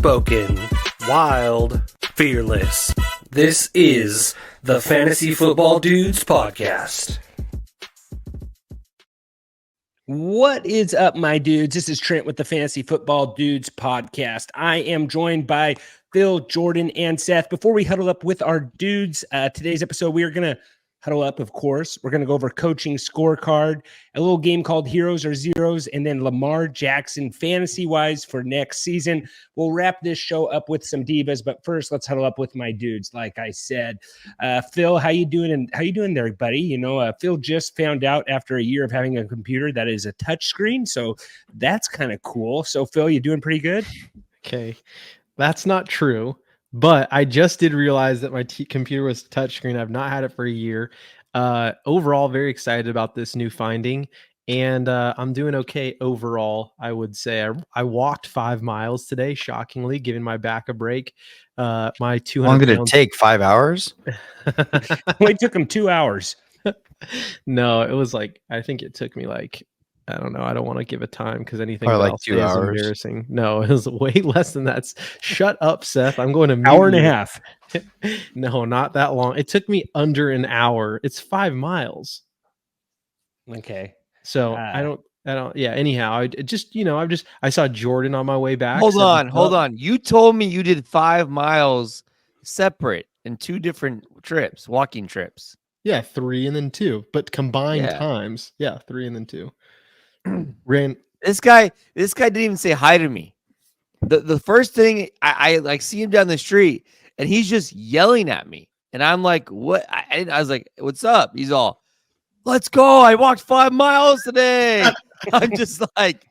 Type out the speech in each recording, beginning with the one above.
Outspoken, wild, fearless. This is the Fantasy Football Dudes podcast. What is up, my dudes? This is Trent with the Fantasy Football Dudes podcast. I am joined by Phil, Jordan, and Seth. Before we huddle up with our dudes, today's episode, we are going to huddle up, of course. We're going to go over coaching scorecard, a little game called Heroes or Zeros, and then Lamar Jackson fantasy-wise for next season. We'll wrap this show up with some divas, but first, let's huddle up with my dudes, like I said. Phil, how you doing? And how you doing there, buddy? You know, Phil just found out after a year of having a computer that is a touch screen, so that's kind of cool. So, Phil, you doing pretty good? Okay, that's not true. But I just did realize that my computer was touchscreen. I've not had it for a year. Overall, very excited about this new finding. And I'm doing okay overall, I would say. I walked 5 miles today, shockingly, giving my back a break. My 200 How long did it take? 5 hours? It took him 2 hours. No, it was like, I think it took me like, I don't know. I don't want to give a time because anything Probably else like 2 is hours. embarrassing. No, it was way less than that. Shut up, Seth. I'm going to Hour and a half. No, not that long. It took me under an hour. It's 5 miles. Okay. So I don't. Yeah. Anyhow, I saw Jordan on my way back. Hold on. You told me you did 5 miles separate in 2 different trips, walking trips. Yeah, 3 and then 2, but combined times. Yeah, 3 and then 2. Ran. This guy didn't even say hi to me. The first thing I like see him down the street and he's just yelling at me. And I'm like, what? I was like, what's up? He's all, let's go. I walked 5 miles today. I'm just like,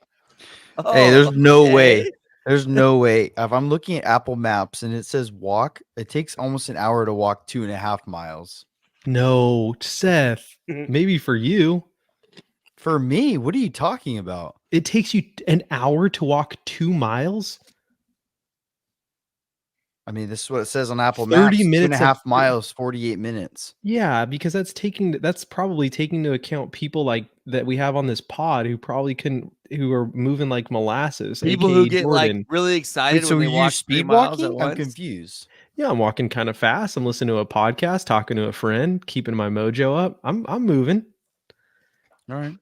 oh, hey, there's no way. There's no way. If I'm looking at Apple Maps and it says walk, it takes almost an hour to walk 2.5 miles. No, Seth. Maybe for you. For me, what are you talking about? It takes you an hour to walk 2 miles. I mean, this is what it says on Apple 30 Maps. minutes 2.5 miles, 48 minutes. Yeah, because that's probably taking into account people like that we have on this pod who are moving like molasses. People AKA who get Jordan. like really excited Wait, so when they you walk speed 3 miles walking? at once. I'm confused. Yeah, I'm walking kind of fast. I'm listening to a podcast, talking to a friend, keeping my mojo up. I'm moving. All right.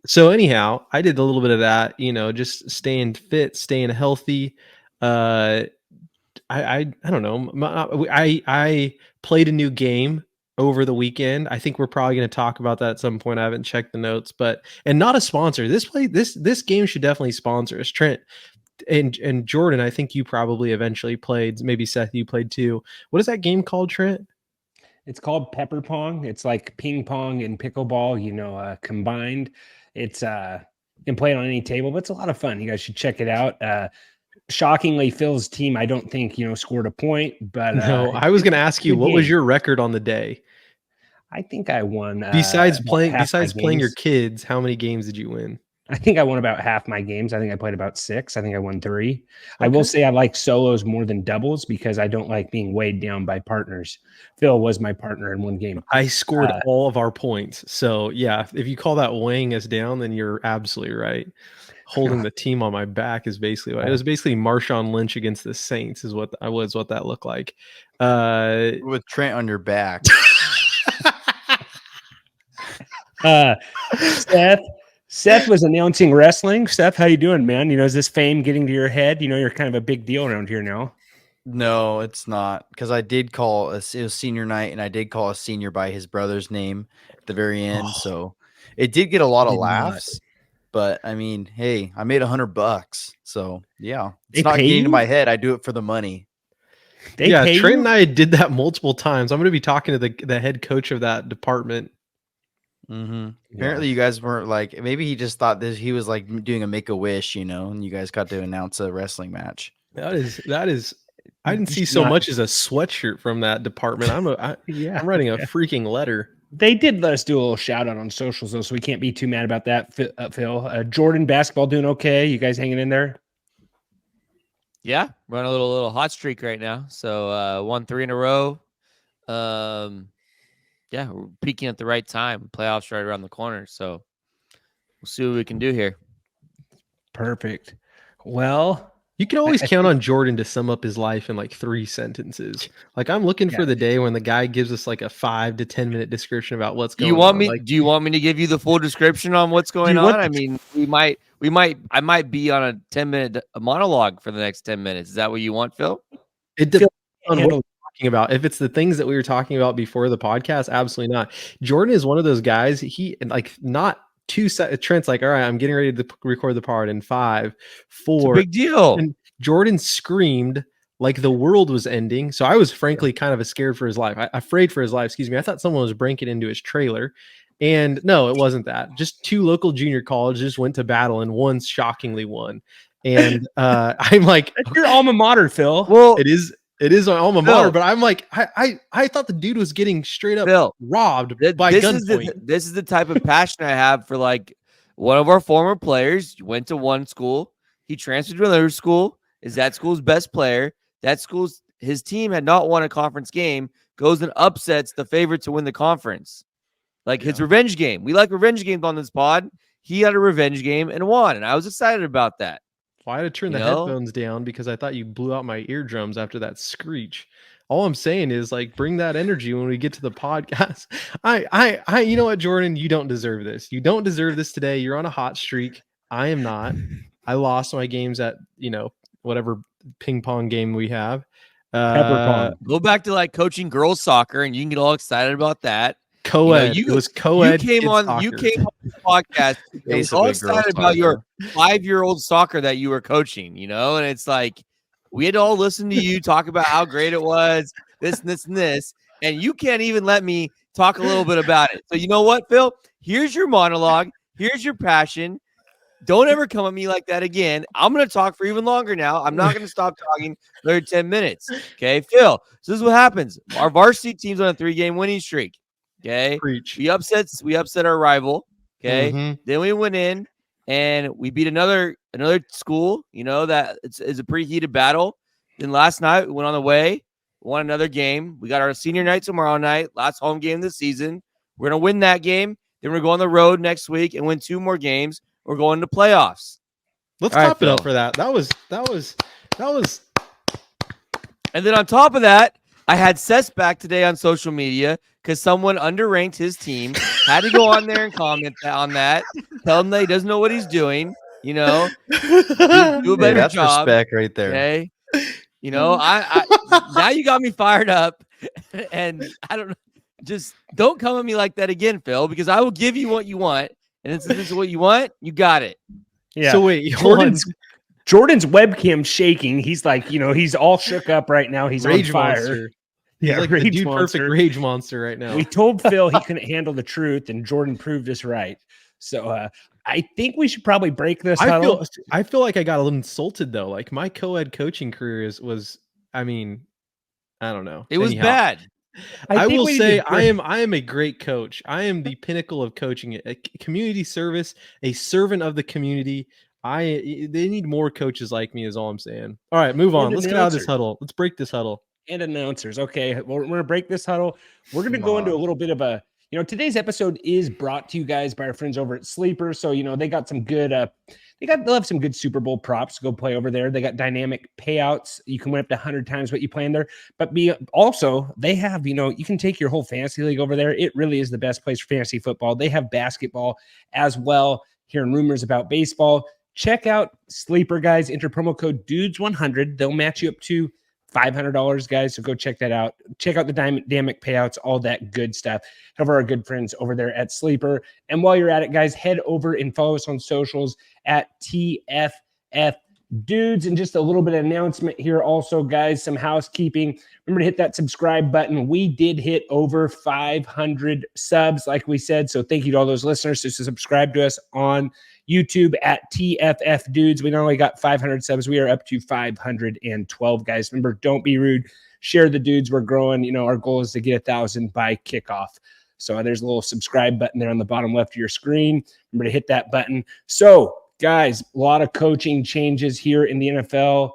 So anyhow, I did a little bit of that, just staying fit, staying healthy. I don't know. I played a new game over the weekend. I think we're probably going to talk about that at some point. I haven't checked the notes, and not a sponsor. This game should definitely sponsor us. Trent and Jordan, I think you probably eventually played. Maybe Seth, you played too. What is that game called, Trent? It's called Pepper Pong. It's like ping pong and pickleball, combined. It's you can play it on any table, but it's a lot of fun. You guys should check it out. Shockingly, Phil's team, I don't think, scored a point, but no, I was going to ask you, what was your record on the day? I think I won. Besides playing your kids, how many games did you win? I think I won about half my games. I think I played about 6. I think I won 3. Okay. I will say I like solos more than doubles because I don't like being weighed down by partners. Phil was my partner in one game. I scored all of our points. So yeah, if you call that weighing us down, then you're absolutely right. Holding the team on my back is basically what it was. Basically Marshawn Lynch against the Saints is what that looked like. With Trent on your back. Seth was announcing wrestling. Seth, how you doing, man? Is this fame getting to your head? You're kind of a big deal around here now. No, it's not. Because I did call it was senior night, and I did call a senior by his brother's name at the very end. So it did get a lot of laughs. But I mean, hey, I made $100. So yeah, it's not getting to my head. I do it for the money. Trent and I did that multiple times. I'm going to be talking to the head coach of that department. Mm-hmm. Apparently, you guys weren't like. Maybe he just thought that he was like doing a Make-A-Wish, and you guys got to announce a wrestling match. That is. I didn't see so much as a sweatshirt from that department. I'm writing a freaking letter. They did let us do a little shout out on socials though, so we can't be too mad about that. Phil, Jordan, basketball doing okay? You guys hanging in there? Yeah, run a little hot streak right now. So won 3 in a row. Yeah, we're peaking at the right time. Playoffs right around the corner. So we'll see what we can do here. Perfect. Well, You can always count on Jordan to sum up his life in like 3 sentences. Like I'm looking for the day when the guy gives us like a 5 to 10 minute description about what's Do going you want on. me? Like, Do you want me to give you the full description on what's going on? I mean, I might be on a 10-minute monologue for the next 10 minutes. Is that what you want, Phil? it depends on what we're talking about. If it's the things that we were talking about before the podcast, absolutely not. Jordan is one of those guys. He like not 2 sets. Trent's like, all right, I'm getting ready to record the part in 5, 4. It's a big deal. And Jordan screamed like the world was ending. So I was frankly kind of scared for his life. Afraid for his life. Excuse me. I thought someone was breaking into his trailer. And no, it wasn't that. Just 2 local junior colleges went to battle and one shockingly won. And I'm like, That's your alma mater, Phil. Well, it is my alma mater, but I'm like, I thought the dude was getting straight up Phil, robbed by gunpoint. This is the type of passion I have for like one of our former players went to one school. He transferred to another school, is that school's best player. That school's his team had not won a conference game, goes and upsets the favorite to win the conference. Like his revenge game. We like revenge games on this pod. He had a revenge game and won, and I was excited about that. Well, I had to turn the headphones down because I thought you blew out my eardrums after that screech. All I'm saying is like bring that energy when we get to the podcast. I you know what, Jordan, you don't deserve this. You don't deserve this today. You're on a hot streak. I am not. I lost my games at, whatever ping pong game we have. Pepper pong. Go back to like coaching girls soccer and you can get all excited about that. Co-ed. It was co-ed. You came on the podcast. You was all excited about your 5-year-old soccer that you were coaching, and it's like we had to all listen to you talk about how great it was, this and this and this, and you can't even let me talk a little bit about it. So you know what, Phil? Here's your monologue. Here's your passion. Don't ever come at me like that again. I'm going to talk for even longer now. I'm not going to stop talking another 10 minutes. Okay, Phil. So this is what happens. Our varsity team's on a 3-game winning streak. Okay. Preach. We upset our rival. Okay. Mhm. Then we went in and we beat another school, that it's a pretty heated battle. Then last night we went on the way, won another game. We got our senior night tomorrow night, last home game of the season. We're going to win that game. Then we're going on the road next week and win 2 more games. We're going to playoffs. Let's top it up for that. That was. And then on top of that, I had Seth back today on social media because someone underranked his team. Had to go on there and comment on that. Tell him that he doesn't know what he's doing. Do a better that's job. Respect right there. Okay. I now you got me fired up, and I don't know. Just don't come at me like that again, Phil, because I will give you what you want. And if this is what you want, you got it. Yeah. So wait, Jordan's webcam shaking. He's like, he's all shook up right now. He's rage on fire. Monster. He's Yeah, like the dude perfect rage monster right now. We told Phil he couldn't handle the truth, and Jordan proved us right. So I think we should probably break this. I feel like I got a little insulted though. Like my co-ed coaching career was. I don't know. It was bad. I will say I am a great coach. I am the pinnacle of coaching. A community service, a servant of the community. They need more coaches like me is all I'm saying. All right, move on. Let's get out of this huddle. Let's break this huddle. And announcers. Okay, we're going to break this huddle. We're going to go into a little bit of a, today's episode is brought to you guys by our friends over at Sleeper. So, they got some good, they'll have some good Super Bowl props to go play over there. They got dynamic payouts. You can win up to 100 times what you play in there. But also, they have, you can take your whole fantasy league over there. It really is the best place for fantasy football. They have basketball as well. Hearing rumors about baseball. Check out Sleeper, guys. Enter promo code DUDES100. They'll match you up to $500, guys. So go check that out. Check out the dynamic payouts, all that good stuff. Head over our good friends over there at Sleeper. And while you're at it, guys, head over and follow us on socials at tffdudes. And just a little bit of announcement here also, guys, some housekeeping. Remember to hit that subscribe button. We did hit over 500 subs, like we said. So thank you to all those listeners who subscribe to us on YouTube at tffdudes. We not only got 500 subs, we are up to 512, guys. Remember, don't be rude. Share the dudes. We're growing. Our goal is to get 1,000 by kickoff. So there's a little subscribe button there on the bottom left of your screen. Remember to hit that button. So, guys, a lot of coaching changes here in the NFL.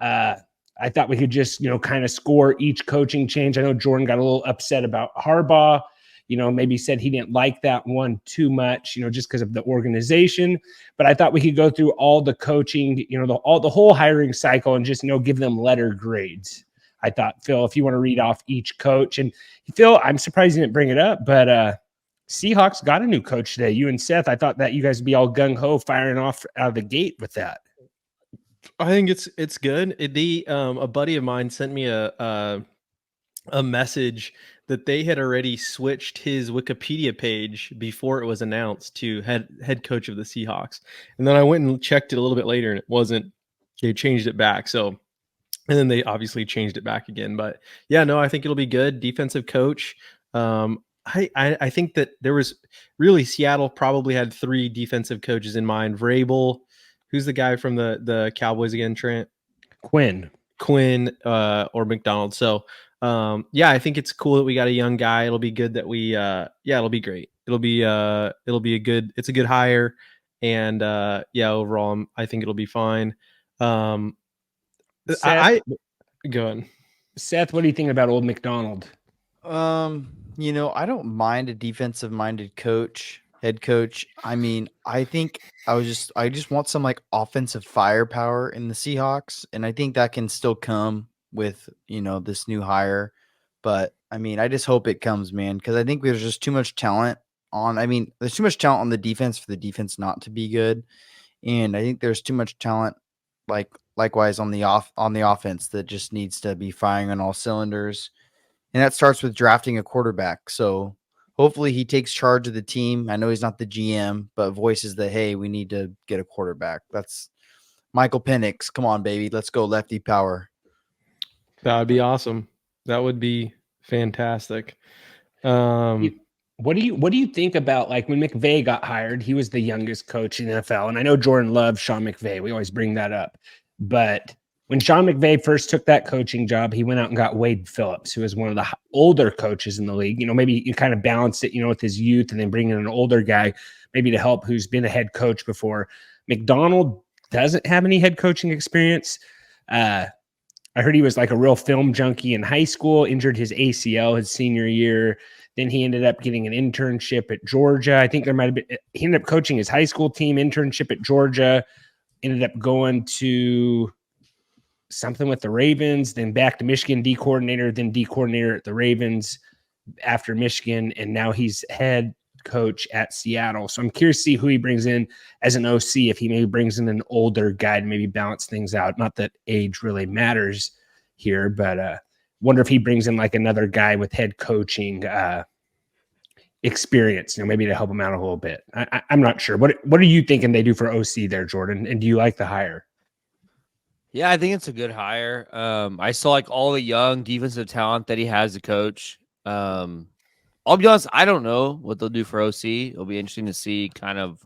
I thought we could just, kind of score each coaching change. I know Jordan got a little upset about Harbaugh. maybe said he didn't like that one too much, just because of the organization. But I thought we could go through all the coaching, the whole hiring cycle and just, give them letter grades. I thought, Phil, if you want to read off each coach. And Phil, I'm surprised you didn't bring it up, but Seahawks got a new coach today. You and Seth, I thought that you guys would be all gung-ho firing off out of the gate with that. I think it's good. A buddy of mine sent me a message that they had already switched his Wikipedia page before it was announced to head coach of the Seahawks. And then I went and checked it a little bit later and it wasn't. They changed it back. So, and then they obviously changed it back again. But yeah, no, I think it'll be good. Defensive coach. I think that there was really Seattle probably had 3 defensive coaches in mind. Vrabel, who's the guy from the Cowboys again, Trent? Quinn, or McDonald. So I think it's cool that we got a young guy. It'll be good that it'll be great. It'll be it's a good hire. And overall, I think it'll be fine. Seth, go ahead. Seth, what do you think about old McDonald? I don't mind a defensive minded head coach. I mean, I think I just want some like offensive firepower in the Seahawks. And I think that can still come with, this new hire. But I mean, I just hope it comes, man, because I think there's just too much talent there's too much talent on the defense for the defense not to be good. And I think there's too much talent likewise on the offense that just needs to be firing on all cylinders. And that starts with drafting a quarterback. So hopefully he takes charge of the team. I know he's not the GM, but voices that, hey, we need to get a quarterback. That's Michael Penix. Come on, baby. Let's go lefty power. That would be awesome. That would be fantastic. What do you think about like when McVay got hired? He was the youngest coach in the NFL, and I know Jordan loves Sean McVay. We always bring that up, but when Sean McVay first took that coaching job, he went out and got Wade Phillips, who is one of the older coaches in the league. Maybe you kind of balanced it, with his youth, and then bring in an older guy, maybe to help, who's been a head coach before. McDonald doesn't have any head coaching experience. I heard he was like a real film junkie in high school, injured his ACL his senior year. Then he ended up getting an internship at Georgia. I think he ended up coaching his high school team, internship at Georgia, ended up going to something with the Ravens, then back to Michigan, D coordinator at the Ravens after Michigan. And now he's head coach at Seattle. So I'm curious to see who he brings in as an OC, if he maybe brings in an older guy to maybe balance things out. Not that age really matters here, but wonder if he brings in like another guy with head coaching experience, maybe to help him out a little bit. I'm not sure. What are you thinking they do for OC there, Jordan? And do you like the hire? Yeah, I think it's a good hire. I saw like all the young defensive talent that he has to coach. I'll be honest, I don't know what they'll do for OC. It'll be interesting to see kind of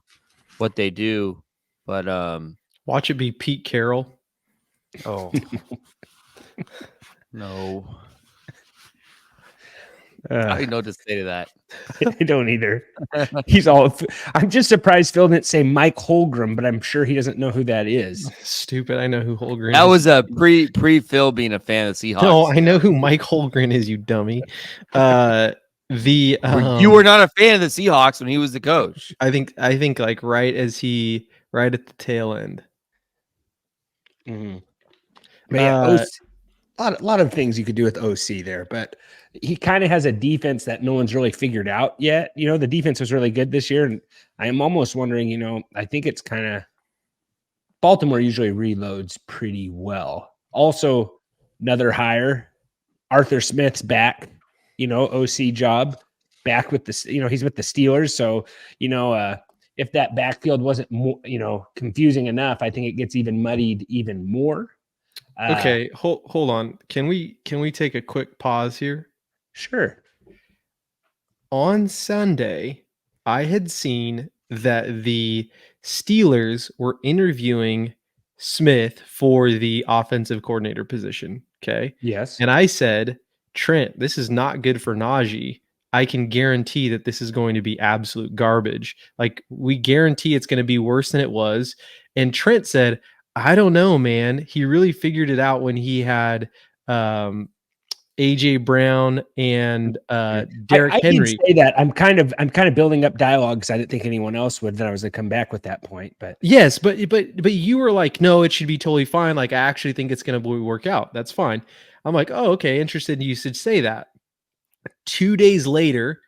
what they do. But watch it be Pete Carroll. Oh. No. I don't even know what to say to that. I don't either. I'm just surprised Phil didn't say Mike Holmgren, but I'm sure he doesn't know who that is. Stupid. I know who Holmgren that is. was a pre Phil being a fan of Seahawks. No, I know who Mike Holmgren is, you dummy. You were not a fan of the Seahawks when he was the coach. I think like right at the tail end. Mm-hmm. But yeah, a lot of things you could do with OC there, but he kind of has a defense that no one's really figured out yet. The defense was really good this year, and I am almost wondering, I think it's kind of Baltimore usually reloads pretty well. Also, another hire, Arthur Smith's back, OC job, back with the, he's with the Steelers. So, if that backfield wasn't more, confusing enough, I think it gets even muddied even more. Okay, hold on. Can we take a quick pause here? Sure. On Sunday, I had seen that the Steelers were interviewing Smith for the offensive coordinator position. Okay. Yes. And I said, Trent, this is not good for Najee. I can guarantee that this is going to be absolute garbage. Like, we guarantee it's going to be worse than it was. And Trent said, I don't know, man. He really figured it out when he had AJ Brown and Derrick I Henry. did say that. I'm kind of building up dialogue because I didn't think anyone else would. Then I was going to come back with that point. But Yes, but you were like, no, it should be totally fine. Like, I actually think it's going to work out. That's fine. I'm like, oh, okay, interested. You should say that. 2 days later,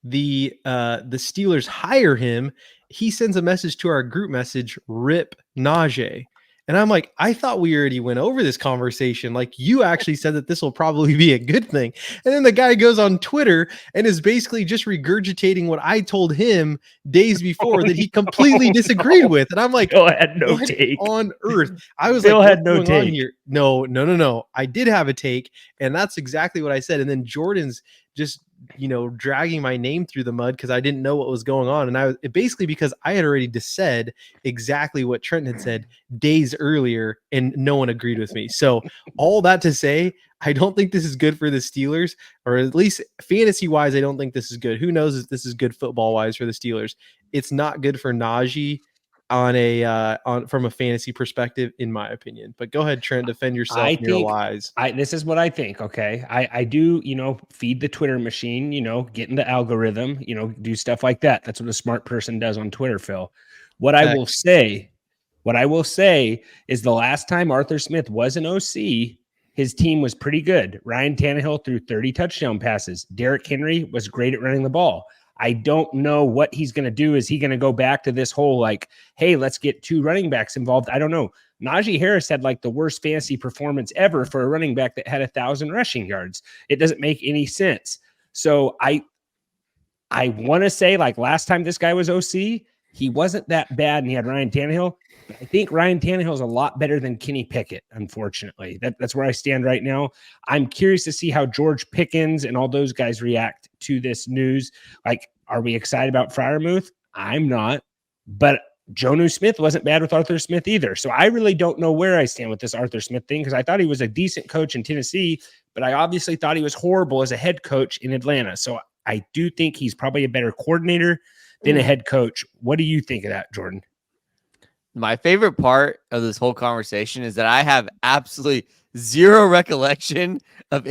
the Steelers hire him. He sends a message to our group message, "Rip Najee." And I'm like, I thought we already went over this conversation. Like, you actually said that this will probably be a good thing. And then the guy goes on Twitter and is basically just regurgitating what I told him days before that he completely disagreed with. And I'm like, Bill had no what take on earth? I was Bill like, had what's no going on take. here? No. I did have a take, and that's exactly what I said. And then Jordan's just, dragging my name through the mud because I didn't know what was going on. And I was basically because I had already said exactly what Trent had said days earlier, and no one agreed with me. So all that to say, I don't think this is good for the Steelers, or at least fantasy wise, I don't think this is good. Who knows if this is good football wise for the Steelers? It's not good for Najee from a fantasy perspective, in my opinion. But go ahead, Trent, defend yourself and your lies. This is what I think. Okay. I do, feed the Twitter machine, get in the algorithm, do stuff like that. That's what a smart person does on Twitter, Phil. What I will say is the last time Arthur Smith was an OC, his team was pretty good. Ryan Tannehill threw 30 touchdown passes. Derrick Henry was great at running the ball. I don't know what he's going to do. Is he going to go back to this whole hey, let's get 2 running backs involved? I don't know. Najee Harris had the worst fantasy performance ever for a running back that had 1,000 rushing yards. It doesn't make any sense. So I want to say last time this guy was OC, he wasn't that bad and he had Ryan Tannehill. I think Ryan Tannehill is a lot better than Kenny Pickett, unfortunately. That's where I stand right now. I'm curious to see how George Pickens and all those guys react to this news. Are we excited about Freiermuth? I'm not. But Jonnu Smith wasn't bad with Arthur Smith either. So I really don't know where I stand with this Arthur Smith thing, because I thought he was a decent coach in Tennessee, but I obviously thought he was horrible as a head coach in Atlanta. So I do think he's probably a better coordinator than a head coach. What do you think of that, Jordan? My favorite part of this whole conversation is that I have absolutely zero recollection of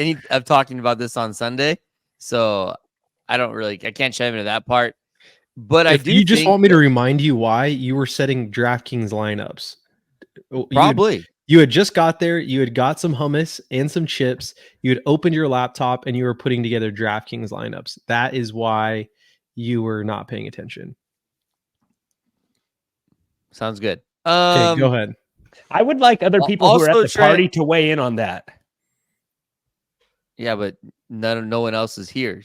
talking about this on Sunday. So I can't chime into that part. But if you just want me to remind you why you were setting DraftKings lineups. Probably. You had just got there. You had got some hummus and some chips. You had opened your laptop and you were putting together DraftKings lineups. That is why you were not paying attention. Sounds good. Okay, go ahead. I would like other people who are at the party to weigh in on that. Yeah, but no one else is here.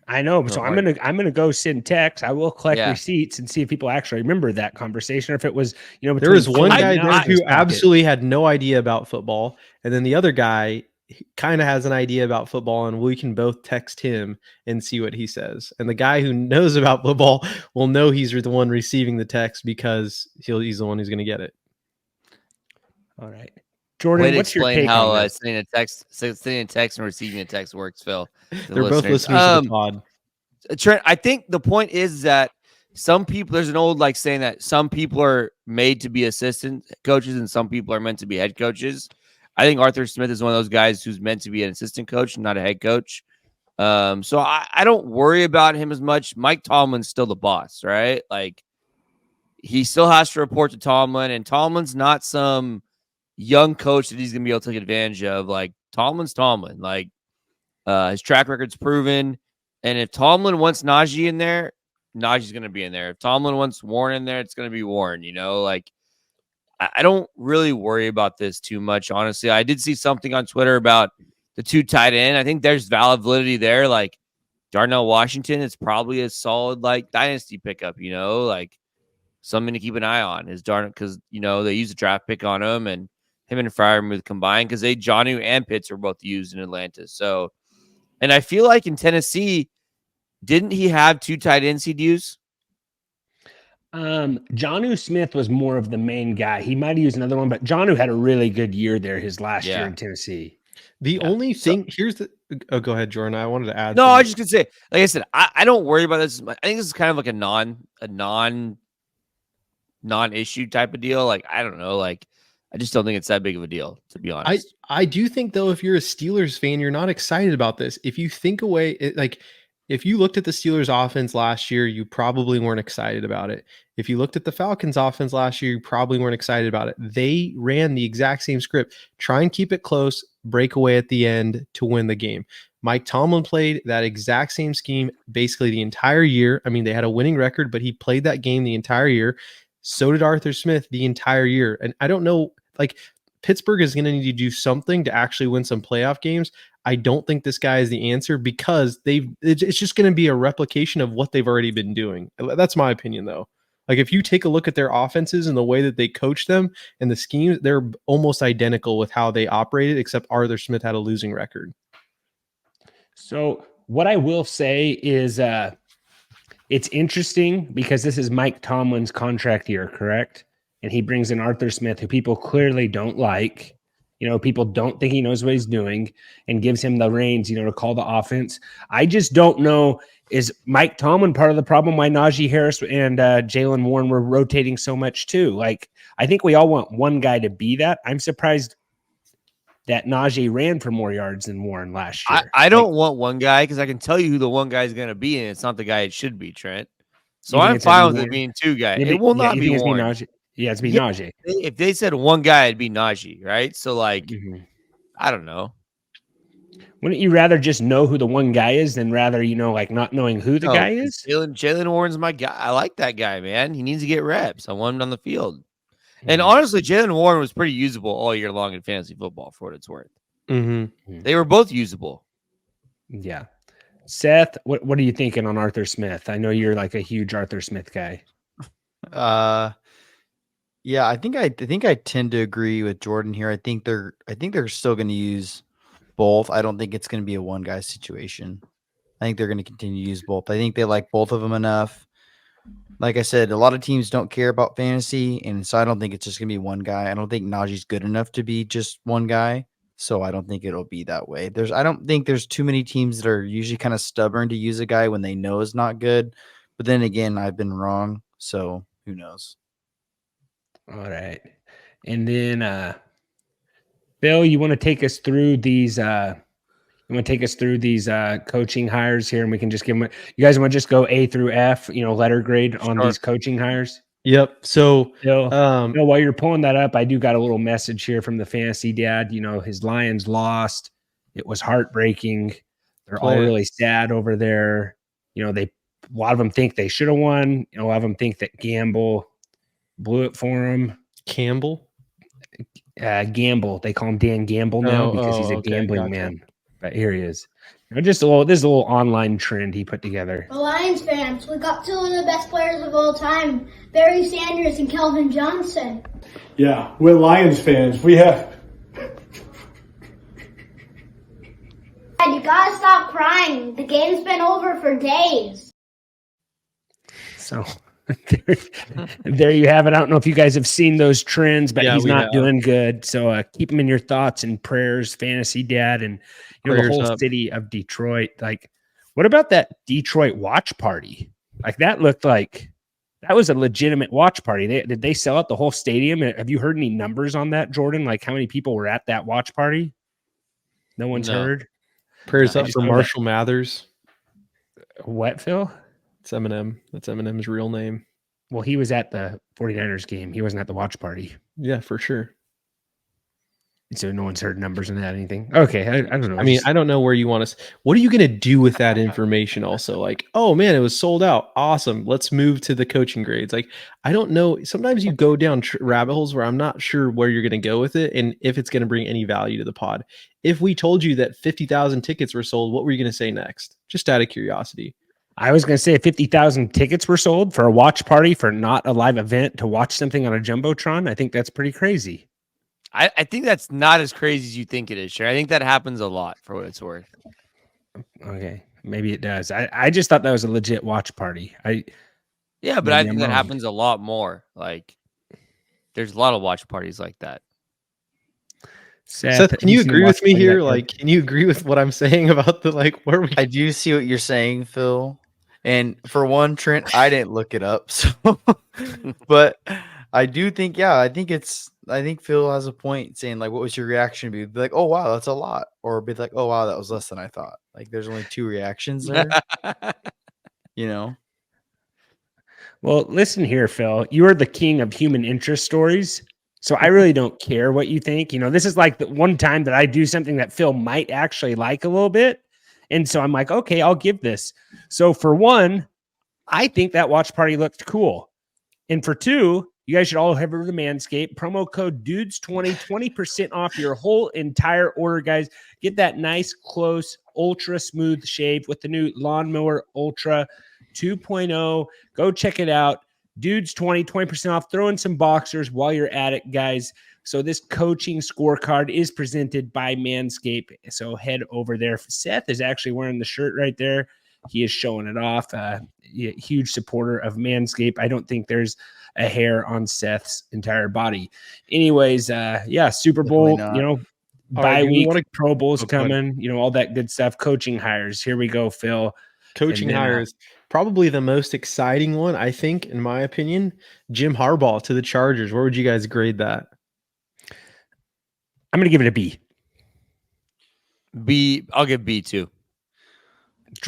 I know. So I'm gonna go send texts. I will collect receipts and see if people actually remember that conversation, or if it was, there was one guy there who absolutely had no idea about football, and then the other guy kind of has an idea about football, and we can both text him and see what he says. And the guy who knows about football will know he's the one receiving the text because he's the one who's going to get it. All right. Jordan, what's your take how on sending a text and receiving a text works, Phil? They're both listening to the pod. Trent, I think the point is that some people, there's an old saying that some people are made to be assistant coaches and some people are meant to be head coaches. I think Arthur Smith is one of those guys who's meant to be an assistant coach, not a head coach. So I don't worry about him as much. Mike Tomlin's still the boss, right? He still has to report to Tomlin, and Tomlin's not some young coach that he's going to be able to take advantage of. Tomlin's Tomlin. His track record's proven. And if Tomlin wants Najee in there, Najee's going to be in there. If Tomlin wants Warren in there, it's going to be Warren, I don't really worry about this too much, honestly. I did see something on Twitter about the 2 tight end. I think there's valid validity there. Darnell Washington is probably a solid dynasty pickup, something to keep an eye on is Darnell, because they used a draft pick on him, and him and Freiermuth combined because Jonnu and Pitts were both used in Atlanta. So, and I feel like in Tennessee, didn't he have 2 tight ends he'd use? Jonnu Smith was more of the main guy. He might have used another one, but Jonnu had a really good year there his last year in Tennessee. The only thing go ahead, Jordan. I wanted to add. No, I was just gonna say, like I said, I don't worry about this. I think this is kind of like a non-issue type of deal. I don't know. I just don't think it's that big of a deal, to be honest. I do think though, if you're a Steelers fan, you're not excited about this. If you think away, if you looked at the Steelers offense last year, you probably weren't excited about it. If you looked at the Falcons offense last year, you probably weren't excited about it. They ran the exact same script. Try and keep it close, break away at the end to win the game. Mike Tomlin played that exact same scheme basically the entire year. I mean, they had a winning record, but he played that game the entire year. So did Arthur Smith the entire year. And I don't know, Pittsburgh is going to need to do something to actually win some playoff games. I don't think this guy is the answer because it's just going to be a replication of what they've already been doing. That's my opinion, though. If you take a look at their offenses and the way that they coach them and the schemes, they're almost identical with how they operated, except Arthur Smith had a losing record. So what I will say is it's interesting because this is Mike Tomlin's contract year, correct? And he brings in Arthur Smith, who people clearly don't like. People don't think he knows what he's doing, and gives him the reins, to call the offense. I just don't know. Is Mike Tomlin part of the problem why Najee Harris and Jalen Warren were rotating so much too? I think we all want one guy to be that. I'm surprised that Najee ran for more yards than Warren last year. I don't want one guy because I can tell you who the one guy is going to be, and it's not the guy it should be, Trent. So I'm fine with it being two guys. It will not be Warren. Yeah, it's be Najee. If they said one guy, it'd be Najee, right? So, I don't know. Wouldn't you rather just know who the one guy is than rather, not knowing who the guy is? Jalen Warren's my guy. I like that guy, man. He needs to get reps. I want him on the field. And honestly, Jalen Warren was pretty usable all year long in fantasy football, for what it's worth. They were both usable. Yeah. Seth, what are you thinking on Arthur Smith? I know you're a huge Arthur Smith guy. Yeah, I think I tend to agree with Jordan here. I think they're still going to use both. I don't think it's going to be a one guy situation. I think they're going to continue to use both. I think they like both of them enough. Like I said, a lot of teams don't care about fantasy, and so I don't think it's just going to be one guy. I don't think Najee's good enough to be just one guy, so I don't think it'll be that way. I don't think there's too many teams that are usually kind of stubborn to use a guy when they know is not good. But then again, I've been wrong, so who knows? All right. And then Bill, you want to take us through these coaching hires here, and we can just give them you guys want to just go A through F, letter grade on these coaching hires? Yep. So Bill, while you're pulling that up, I do got a little message here from the fantasy dad. His Lions lost. It was heartbreaking. They're all really sad over there. A lot of them think they should have won. A lot of them think that Gamble blew it for him. Campbell? Gamble. They call him Dan Gamble now because he's a gambling man. But here he is. This is a little online trend he put together. The Lions fans, we got two of the best players of all time, Barry Sanders and Kelvin Johnson. Yeah, we're Lions fans. We have... Dad, you gotta stop crying. The game's been over for days. So... there you have it. I don't know if you guys have seen those trends, but he's not doing good. So keep him in your thoughts and prayers, fantasy dad, and the whole city of Detroit. What about that Detroit watch party? That looked like that was a legitimate watch party. Did they sell out the whole stadium? Have you heard any numbers on that, Jordan? How many people were at that watch party? No one's heard. Prayers up for Marshall Mathers. What, Phil? It's Eminem. That's Eminem's real name. Well, he was at the 49ers game. He wasn't at the watch party. Yeah, for sure. So no one's heard numbers on that, anything? Okay, I don't know. I mean, I don't know where you want us. What are you going to do with that information also? Oh, man, it was sold out. Awesome. Let's move to the coaching grades. I don't know. Sometimes you go down rabbit holes where I'm not sure where you're going to go with it and if it's going to bring any value to the pod. If we told you that 50,000 tickets were sold, what were you going to say next? Just out of curiosity. I was going to say 50,000 tickets were sold for a watch party for not a live event to watch something on a Jumbotron. I think that's pretty crazy. I think that's not as crazy as you think it is, sure. I think that happens a lot for what it's worth. Okay. Maybe it does. I just thought that was a legit watch party. Yeah, but I think that happens a lot more. There's a lot of watch parties like that. Seth, can you agree with me here? Can you agree with what I'm saying about where we? I do see what you're saying, Phil. And for one, Trent, I didn't look it up. So, but I do think, I think Phil has a point saying like, what was your reaction? Be like, oh wow, that's a lot, or be like, oh wow, that was less than I thought. Like, there's only 2 reactions there. You know. Well, listen here, Phil. You are the king of human interest stories. So I really don't care what you think. This is like the one time that I do something that Phil might actually like a little bit. And so I'm like, okay, I'll give this. So for one, I think that watch party looked cool. And for two, you guys should all head over to Manscaped. Promo code DUDES20, 20% off your whole entire order, guys. Get that nice, close, ultra smooth shave with the new Lawnmower Ultra 2.0. Go check it out. DUDES20, 20% off. Throw in some boxers while you're at it, guys. So this coaching scorecard is presented by Manscaped. So head over there. Seth is actually wearing the shirt right there. He is showing it off. Huge supporter of Manscaped. I don't think there's a hair on Seth's entire body. Anyways, Super Bowl, bye week, Pro Bowl's coming, all that good stuff. Coaching hires. Here we go, Phil. Coaching hires. Probably the most exciting one, I think, in my opinion, Jim Harbaugh to the Chargers. Where would you guys grade that? I'm going to give it a B. B. I'll give B too.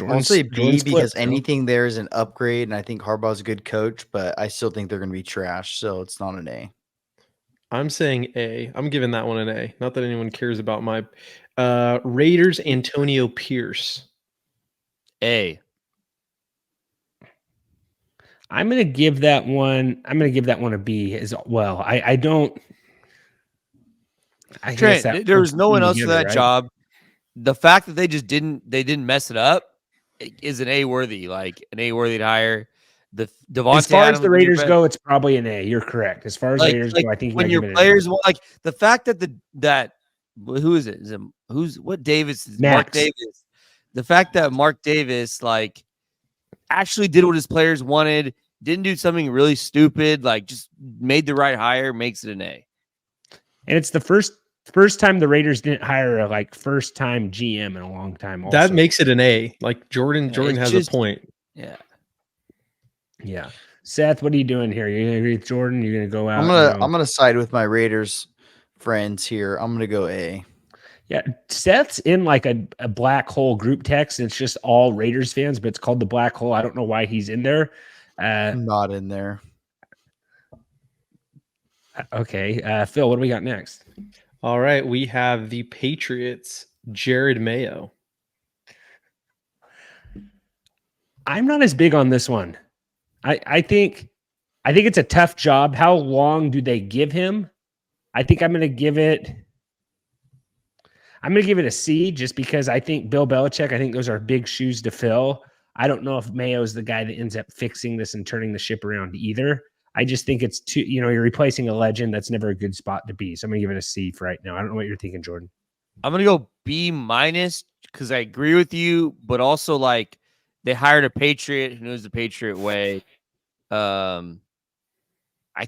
I'll say B because anything there is an upgrade, and I think Harbaugh's a good coach, but I still think they're going to be trash, so it's not an A. I'm saying A. I'm giving that one an A. Not that anyone cares about my Raiders. Antonio Pierce. A. I'm going to give that one a B as well. I guess there was no one else for that job. The fact that they didn't mess it up is an A worthy to hire. As far as the Raiders go, it's probably an A. You're correct. As far as Raiders go, I think when your players the fact that who is it? What Davis is? Mark Davis. The fact that Mark Davis actually did what his players wanted, didn't do something really stupid, just made the right hire, makes it an A. And it's the first time the Raiders didn't hire a first time GM in a long time. Also. That makes it an A. Jordan has a point. Yeah. Yeah. Seth, what are you doing here? You're gonna agree with Jordan? You're gonna go out? I'm gonna side with my Raiders friends here. I'm gonna go A. Yeah, Seth's in a black hole group text. And it's just all Raiders fans, but it's called the Black Hole. I don't know why he's in there. I'm not in there. Okay, Phil, what do we got next? All right, we have the Patriots, Jared Mayo. I'm not as big on this one. I think it's a tough job. How long do they give him? I think I'm going to give it a C just because I think Bill Belichick, I think those are big shoes to fill. I don't know if Mayo's the guy that ends up fixing this and turning the ship around either. I just think it's too, you're replacing a legend. That's never a good spot to be. So I'm going to give it a C for right now. I don't know what you're thinking, Jordan. I'm going to go B- because I agree with you, but also they hired a Patriot who knows the Patriot way. I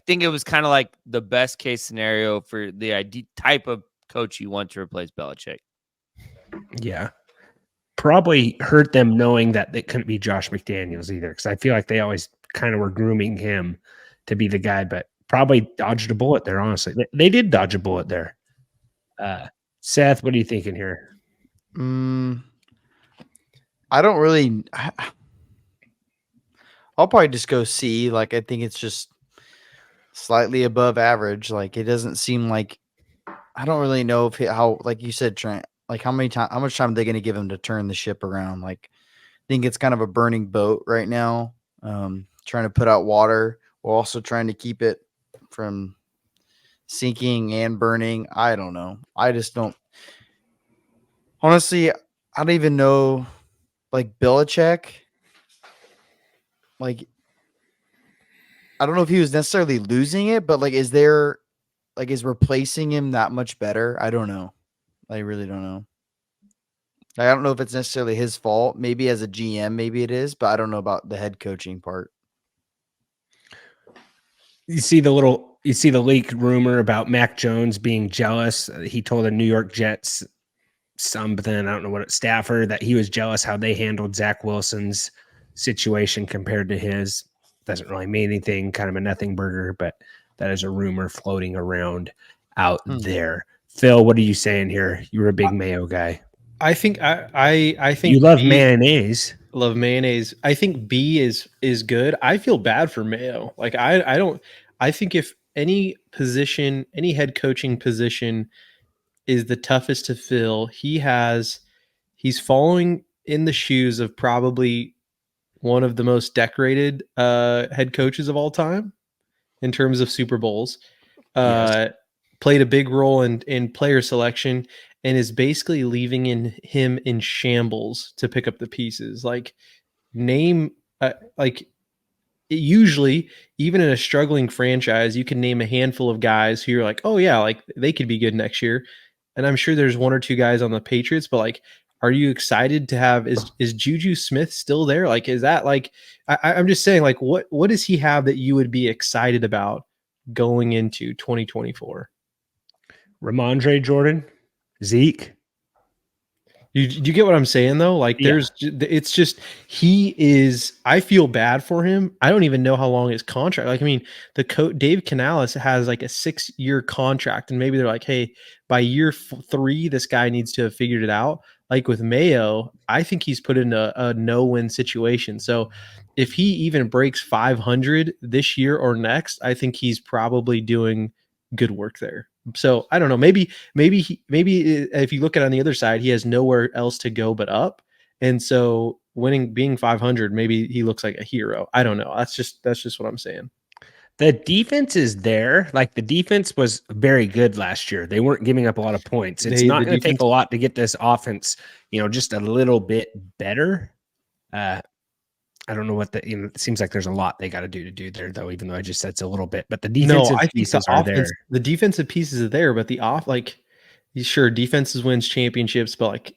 think it was kind of the best case scenario for the type of coach you want to replace Belichick. Yeah. Probably hurt them knowing that it couldn't be Josh McDaniels either, because I feel like they always kind of were grooming him to be the guy, but probably dodged a bullet there, honestly. They did dodge a bullet there. Seth, what are you thinking here? I don't really... I'll probably just go C. I think it's just slightly above average. It doesn't seem like... I don't really know how, like you said, Trent, how much time are they going to give him to turn the ship around? I think it's kind of a burning boat right now. Trying to put out water while also trying to keep it from sinking and burning. I don't know. I just don't. Honestly, I don't even know. Belichick. I don't know if he was necessarily losing it, but is replacing him that much better? I don't know. I really don't know. I don't know if it's necessarily his fault. Maybe as a GM, maybe it is, but I don't know about the head coaching part. You see the leak rumor about Mac Jones being jealous. He told the New York Jets something, I don't know what, staffer, that he was jealous how they handled Zach Wilson's situation compared to his. Doesn't really mean anything, kind of a nothing burger, but That is a rumor floating around out there. Phil, what are you saying here? You're a big mayo guy. I think I think You love B- mayonnaise. love mayonnaise. I think B is good. I feel bad for Mayo. Like I don't. I think if any position, any head coaching position is the toughest to fill, he's following in the shoes of probably one of the most decorated head coaches of all time in terms of Super Bowls. Yes. Played a big role in player selection and is basically leaving him in shambles to pick up the pieces. Like name like usually even in a struggling franchise, you can name a handful of guys who you're like, oh yeah, like they could be good next year. And I'm sure there's one or two guys on the Patriots, but like, are you excited to have is Juju Smith still there? Like, is that like I'm just saying, like, what does he have that you would be excited about going into 2024? Ramondre Jordan, Zeke. Do you get what I'm saying though? Like Yeah. it's just he is. I feel bad for him. I don't even know how long his contract. Like I mean, Dave Canales has like a 6-year contract, and maybe they're like, hey, by year 3, this guy needs to have figured it out. Like with Mayo, I think he's put in a no-win situation. So if he even breaks 500 this year or next, I think he's probably doing good work there. So I don't know. Maybe if you look at it on the other side, he has nowhere else to go but up, and so being 500, maybe he looks like a hero. I don't know. That's just what I'm saying. The defense is there. Like the defense was very good last year. They weren't giving up a lot of points. It's not going to take a lot to get this offense, just a little bit better. I don't know what it seems like there's a lot they got to do there, though, even though I just said it's a little bit. But the defensive pieces are there. The defensive pieces are there, but sure, defenses wins championships, but like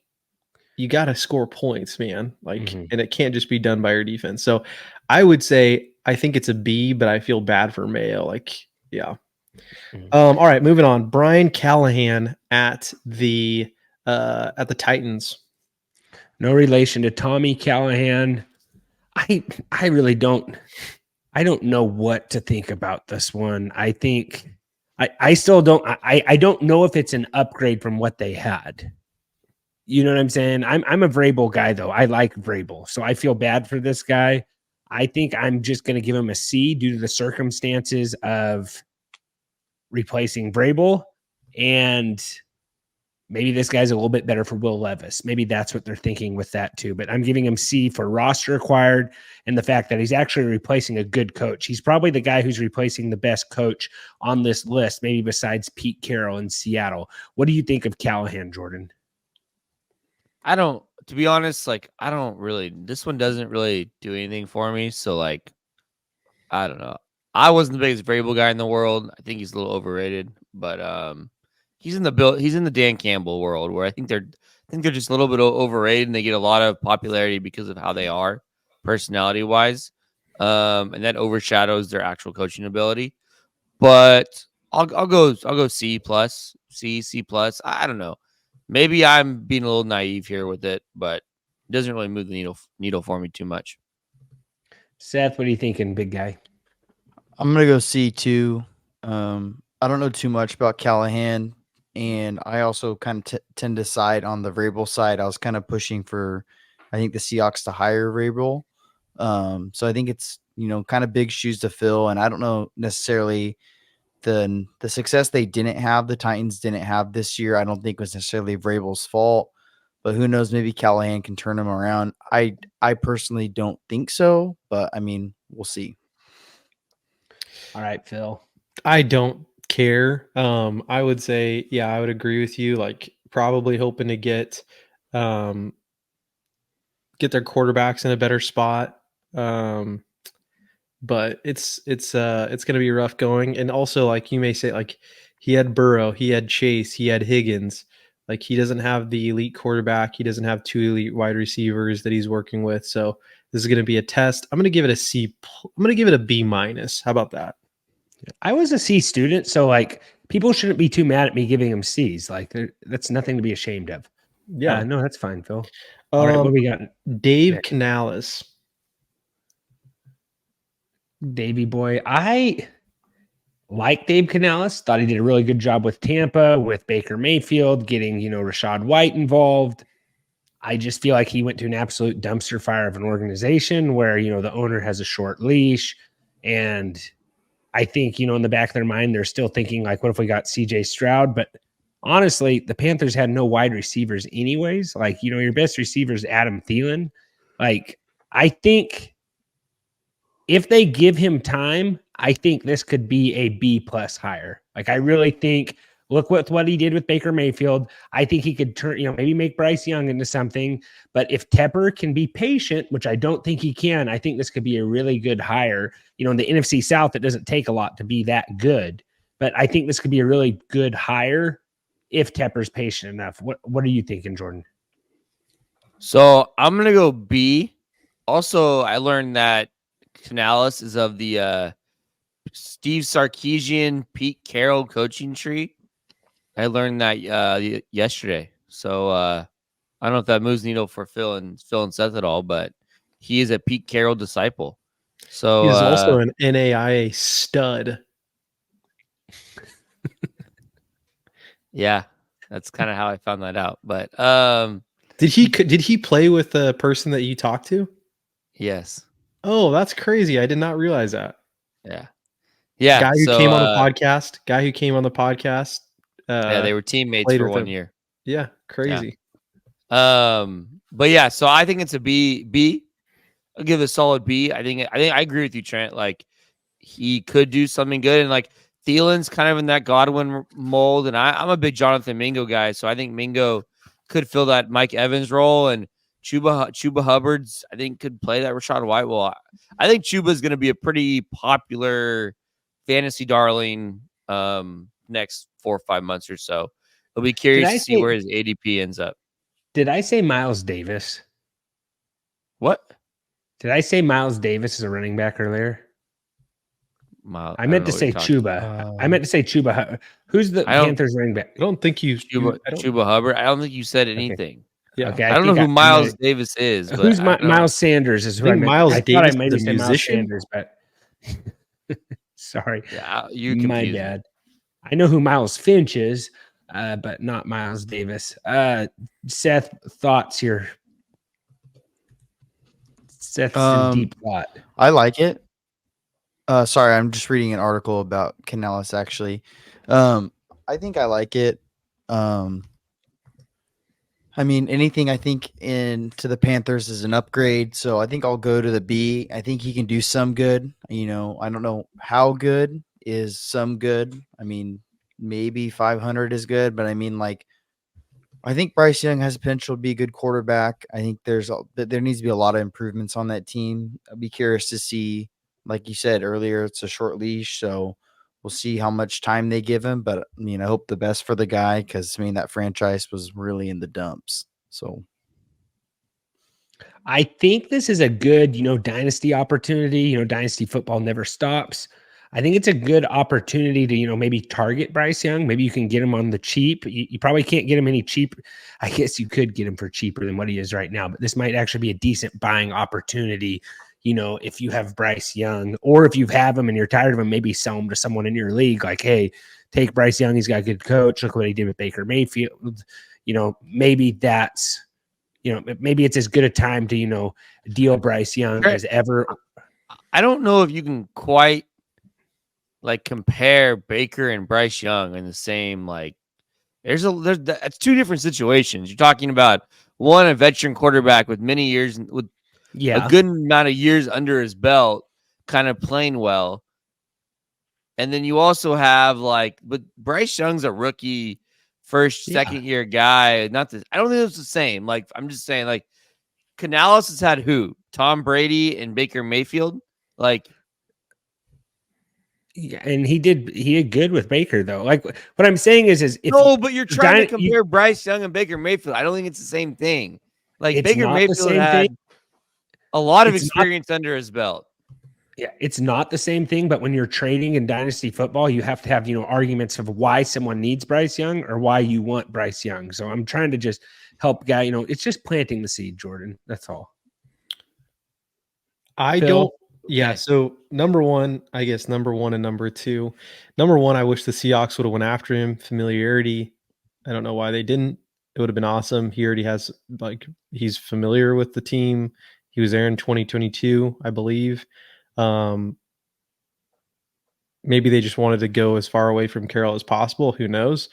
you got to score points, man. Like, and it can't just be done by your defense. So I would say I think it's a B, but I feel bad for Mayo. Like, yeah. All right, moving on. Brian Callahan at the Titans. No relation to Tommy Callahan. I really don't. I don't know what to think about this one. I think I still don't. I don't know if it's an upgrade from what they had. You know what I'm saying? I'm a Vrabel guy though. I like Vrabel, so I feel bad for this guy. I think I'm just going to give him a C due to the circumstances of replacing Vrabel, and maybe this guy's a little bit better for Will Levis. Maybe that's what they're thinking with that too. But I'm giving him C for roster acquired and the fact that he's actually replacing a good coach. He's probably the guy who's replacing the best coach on this list, maybe besides Pete Carroll in Seattle. What do you think of Callahan, Jordan? To be honest, like, this one doesn't really do anything for me. So, like, I don't know. I wasn't the biggest Vrabel guy in the world. I think he's a little overrated, but he's in the Dan Campbell world where I think they're just a little bit overrated and they get a lot of popularity because of how they are personality wise. And that overshadows their actual coaching ability. But I'll go C plus, C plus. I don't know. Maybe I'm being a little naive here with it, but it doesn't really move the needle for me too much. Seth, what are you thinking, big guy? I'm gonna go C too. I don't know too much about Callahan, and I also kind of tend to side on the Vrabel side. I was kind of pushing for, I think, the Seahawks to hire Vrabel. So I think it's kind of big shoes to fill, and I don't know necessarily the success they didn't have, the Titans didn't have this year. I don't think was necessarily Vrabel's fault, but who knows? Maybe Callahan can turn them around. I personally don't think so, but I mean, we'll see. All right, Phil. I don't care. I would say, yeah, I would agree with you. Like, probably hoping to get their quarterbacks in a better spot. But it's going to be rough going. And also, like you may say, like he had Burrow, he had Chase, he had Higgins. Like he doesn't have the elite quarterback. He doesn't have 2 elite wide receivers that he's working with. So this is going to be a test. I'm going to give it a C. I'm going to give it a B minus. How about that? I was a C student, so like people shouldn't be too mad at me giving them C's. Like that's nothing to be ashamed of. Yeah, no, that's fine, Phil. All right, what we got? Dave Canales. Davey boy. I like Dave Canales. Thought he did a really good job with Tampa, with Baker Mayfield, getting, Rashad White involved. I just feel like he went to an absolute dumpster fire of an organization where, the owner has a short leash. And I think, in the back of their mind, they're still thinking like, what if we got CJ Stroud? But honestly, the Panthers had no wide receivers anyways. Like, your best receiver is Adam Thielen. Like, I think if they give him time, I think this could be a B+ hire. Like, I really think, look what he did with Baker Mayfield. I think he could turn, maybe make Bryce Young into something. But if Tepper can be patient, which I don't think he can, I think this could be a really good hire. In the NFC South, it doesn't take a lot to be that good. But I think this could be a really good hire if Tepper's patient enough. What are you thinking, Jordan? So I'm going to go B. Also, I learned that Canales is of the Steve Sarkisian, Pete Carroll coaching tree. I learned that yesterday. So I don't know if that moves the needle for Phil and Seth at all, but he is a Pete Carroll disciple. So he's also an NAIA stud. Yeah, that's kind of how I found that out. But did he play with the person that you talked to? Yes. Oh, that's crazy. I did not realize that. Yeah. Guy who came on the podcast. Guy who came on the podcast. Yeah, they were teammates for 1 year. Yeah, crazy. Yeah. But yeah, so I think it's a B. I'll give it a solid B. I think I agree with you, Trent. Like, he could do something good, and like Thielen's kind of in that Godwin mold, and I'm a big Jonathan Mingo guy, so I think Mingo could fill that Mike Evans role, and Chuba Hubbard's I think could play that Rashad White. Well, I think Chuba's going to be a pretty popular fantasy darling next 4 or 5 months or so. I'll be curious to see where his ADP ends up. Did I say Miles Davis? What? Did I say Miles Davis is a running back earlier? I meant to say Chuba. I meant to say Chuba. Who's the Panthers running back? I don't think you. Chuba Hubbard. I don't think you said anything. Okay. Yeah. Okay. I don't know who Miles Davis is. But who's Miles Sanders? Is who I meant. Miles Davis I maybe is a musician. Miles Sanders, but sorry. Yeah, you my bad. I know who Miles Finch is, but not Miles Davis. Seth, thoughts here? Seth's in deep thought. I like it. Sorry, I'm just reading an article about Canales actually. I think I like it. I mean, anything I think into the Panthers is an upgrade, so I think I'll go to the B. I think he can do some good. I don't know how good is some good. I mean, maybe 500 is good, but I mean, like, I think Bryce Young has potential to be a good quarterback. I think there needs to be a lot of improvements on that team. I'd be curious to see, like you said earlier, it's a short leash, so we'll see how much time they give him. But I hope the best for the guy because that franchise was really in the dumps. So I think this is a good, dynasty opportunity. Dynasty football never stops. I think it's a good opportunity to, maybe target Bryce Young. Maybe you can get him on the cheap. You probably can't get him any cheaper. I guess you could get him for cheaper than what he is right now, but this might actually be a decent buying opportunity. If you have Bryce Young, or if you have him and you're tired of him, maybe sell him to someone in your league. Like, hey, take Bryce Young. He's got a good coach. Look what he did with Baker Mayfield. Maybe that's, maybe it's as good a time to, deal Bryce Young as ever. I don't know if you can quite compare Baker and Bryce Young in the same, that's two different situations. You're talking about one, a veteran quarterback with many years with a good amount of years under his belt, kind of playing well. And then you also have but Bryce Young's a rookie, second year guy. I don't think it's the same. I'm just saying, Canales has had who? Tom Brady and Baker Mayfield. Yeah, and he did good with Baker though. What I'm saying is if but you're trying to compare Bryce Young and Baker Mayfield. I don't think it's the same thing. Baker Mayfield had a lot of experience under his belt. Yeah, it's not the same thing, but when you're trading in dynasty football, you have to have, arguments of why someone needs Bryce Young or why you want Bryce Young. So I'm trying to just help it's just planting the seed, Jordan. That's all. I don't Yeah, Okay. so number one and number two. Number one, I wish the Seahawks would have went after him. Familiarity. I don't know why they didn't. It would have been awesome. He already has he's familiar with the team. He was there in 2022, I believe. Maybe they just wanted to go as far away from Carroll as possible. Who knows?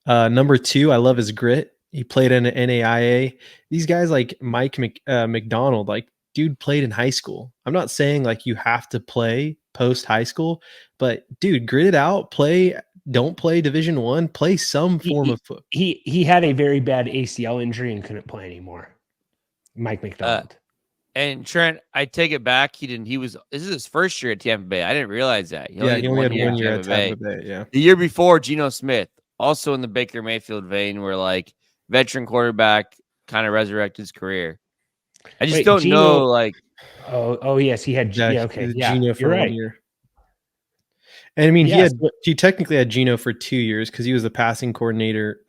Number two, I love his grit. He played in an NAIA. These guys like Mike McDonald, like dude played in high school. I'm not saying like you have to play post high school, but dude, grit it out. Don't play Division One. Play some form of football. He had a very bad ACL injury and couldn't play anymore. Mike McDonald. And Trent, I take it back. This is his first year at Tampa Bay. I didn't realize that. He only had 1 year at Tampa Bay. Yeah. The year before, Geno Smith, also in the Baker Mayfield vein, where like veteran quarterback kind of resurrected his career. I just don't know. Like, oh yes, he had. Yeah, okay, yeah, Geno for you're right. 1 year. And I mean, Yes, he technically had Geno for 2 years because he was the passing coordinator.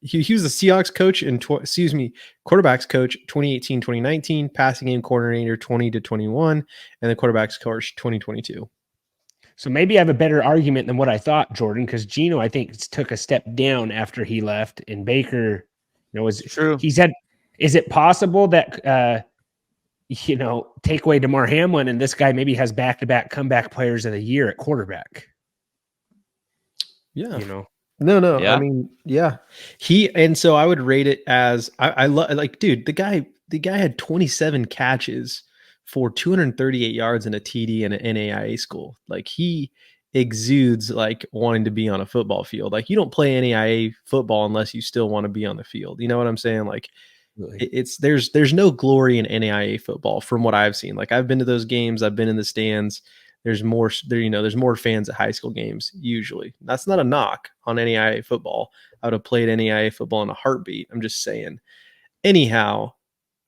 He was the Seahawks coach and quarterbacks coach 2018, 2019, passing game coordinator 20 to 21, and the quarterbacks coach 2022. So maybe I have a better argument than what I thought, Jordan, because Geno, I think, took a step down after he left, and Baker, was true. Is it possible that take away DeMar Hamlin and this guy maybe has back-to-back comeback players of the year at quarterback? Yeah. Yeah. I mean, yeah. So I would rate it as I love, like, dude, the guy had 27 catches for 238 yards in a TD in an NAIA school. Like, he exudes like wanting to be on a football field. Like, you don't play NAIA football unless you still want to be on the field. You know what I'm saying? Like, there's no glory in NAIA football from what I've seen. Like, I've been to those games, I've been in the stands. There's more fans at high school games usually. That's not a knock on NAIA football. I would have played NAIA football in a heartbeat. I'm just saying. Anyhow,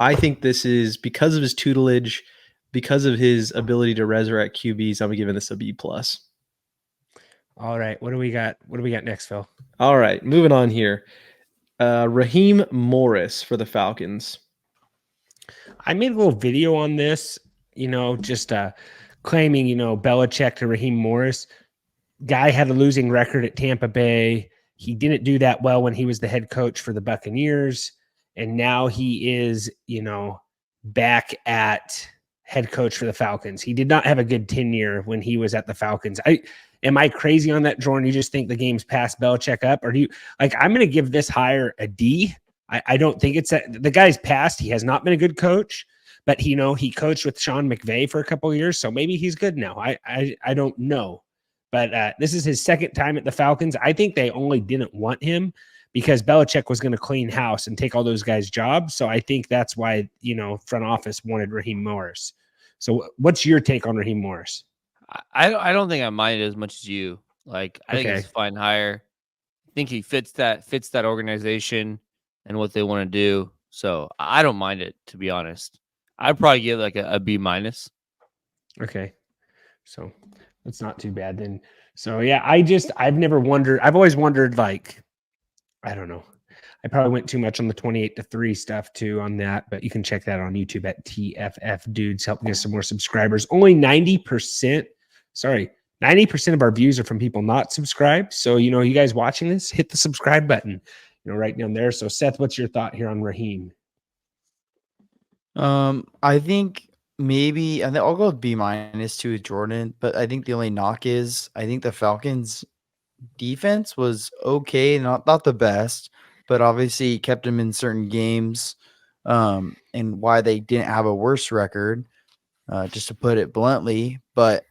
I think this is because of his tutelage, because of his ability to resurrect QBs. I'm giving this a B+. All right, what do we got? What do we got next, Phil? All right, moving on here. Raheem Morris for the Falcons. I made a little video on this, just claiming, Belichick to Raheem Morris. Guy had a losing record at Tampa Bay. He didn't do that well when he was the head coach for the Buccaneers. And now he is, back at head coach for the Falcons. He did not have a good tenure when he was at the Falcons. Am I crazy on that, Jordan? You just think the game's passed Belichick up? Or do you I'm going to give this hire a D. I don't think it's the guy's passed. He has not been a good coach, but he coached with Sean McVay for a couple of years. So maybe he's good now. I don't know, but this is his second time at the Falcons. I think they only didn't want him because Belichick was going to clean house and take all those guys' jobs. So I think that's why, front office wanted Raheem Morris. So what's your take on Raheem Morris? I don't think I mind it as much as you. Like, I think it's a fine hire. I think he fits that organization and what they want to do. So I don't mind it, to be honest. I'd probably give like a B-. Okay. So that's not too bad then. So yeah, I've always wondered, like, I don't know. I probably went too much on the 28-3 stuff too on that, but you can check that on YouTube at tffdudes, helping us some more subscribers. Only 90% of our views are from people not subscribed. So, you guys watching this, hit the subscribe button, right down there. So Seth, what's your thought here on Raheem? I think I'll go with B- too with Jordan, but I think the only knock is I think the Falcons defense was okay, not the best, but obviously kept them in certain games, and why they didn't have a worse record, just to put it bluntly. But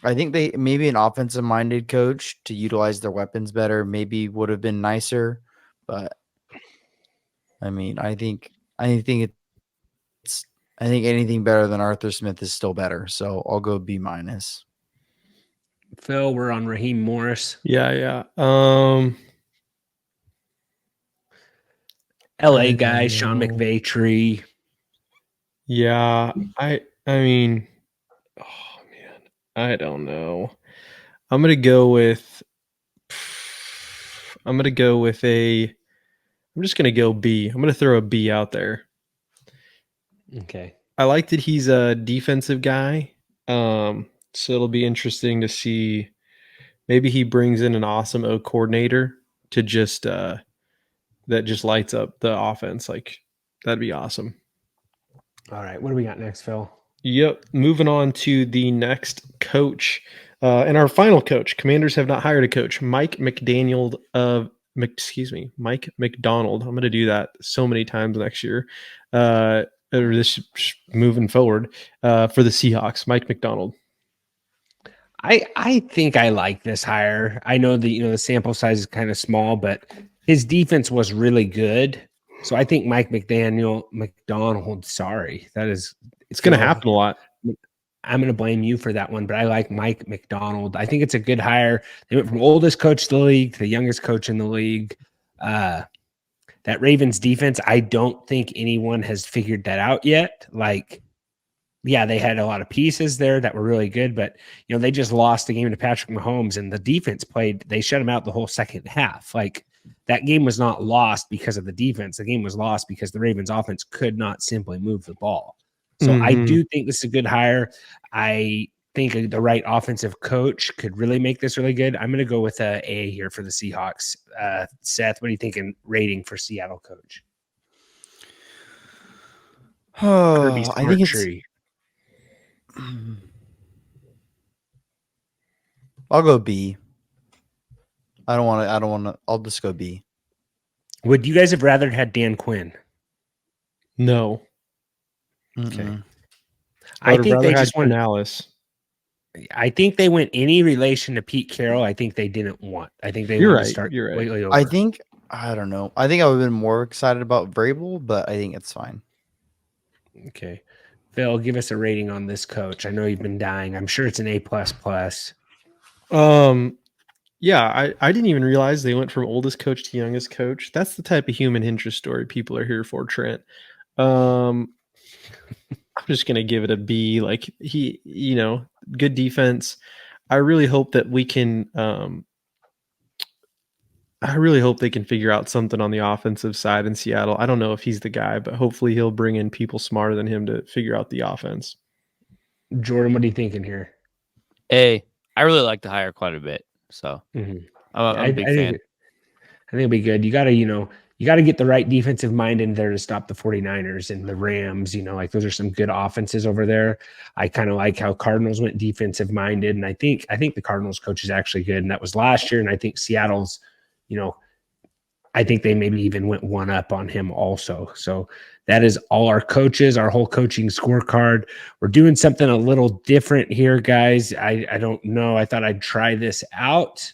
I think they maybe an offensive minded coach to utilize their weapons better maybe would have been nicer. But I mean, I think anything better than Arthur Smith is still better. So I'll go B-. Phil, we're on Raheem Morris. Yeah. LA guy, Sean McVay tree. Yeah, I mean, oh man, I don't know. I'm just gonna go B. I'm gonna throw a B out there. Okay. I like that he's a defensive guy. So it'll be interesting to see. Maybe he brings in an awesome O coordinator to just that just lights up the offense. Like that'd be awesome. All right, what do we got next, Phil? Yep. Moving on to the next coach. And our final coach. Commanders have not hired a coach. Mike McDonald. Mike McDonald. I'm going to do that so many times next year. Or this moving forward for the Seahawks. Mike McDonald. I think I like this hire. I know that the sample size is kind of small, but his defense was really good. So I think Mike McDonald. Sorry, it's going to happen a lot. I'm going to blame you for that one, but I like Mike McDonald. I think it's a good hire. They went from oldest coach in the league to the youngest coach in the league. That Ravens defense, I don't think anyone has figured that out yet. Like, yeah, they had a lot of pieces there that were really good, but they just lost the game to Patrick Mahomes, and the defense they shut him out the whole second half. Like, that game was not lost because of the defense. The game was lost because the Ravens offense could not simply move the ball. So I do think this is a good hire. I think the right offensive coach could really make this really good. I'm going to go with a A here for the Seahawks. Seth, what are you thinking rating for Seattle coach? Oh, I think it's. I'll go B. I don't want to. I'll just go B. Would you guys have rather had Dan Quinn? No. Okay. I think they just went Alice. I think they went any relation to Pete Carroll. I think they didn't want. I think they You're wanted right. to start You're right. completely over. I don't know. I think I would have been more excited about Vrabel, but I think it's fine. Okay. Phil, give us a rating on this coach. I know you've been dying. I'm sure it's an A++. Yeah, I didn't even realize they went from oldest coach to youngest coach. That's the type of human interest story people are here for, Trent. I'm just gonna give it a B. Like good defense. I really hope that we can. I really hope they can figure out something on the offensive side in Seattle. I don't know if he's the guy, but hopefully he'll bring in people smarter than him to figure out the offense. Jordan, what are you thinking here? A. I really like the hire quite a bit, so I'm a big fan. I think it'll be good. You got to get the right defensive mind in there to stop the 49ers and the Rams. Like those are some good offenses over there. I kind of like how Cardinals went defensive minded, and I think the Cardinals coach is actually good, and that was last year. And I think Seattle's, I think they maybe even went one up on him also. So that is all our coaches, our whole coaching scorecard. We're doing something a little different here, guys. I don't know. I thought I'd try this out.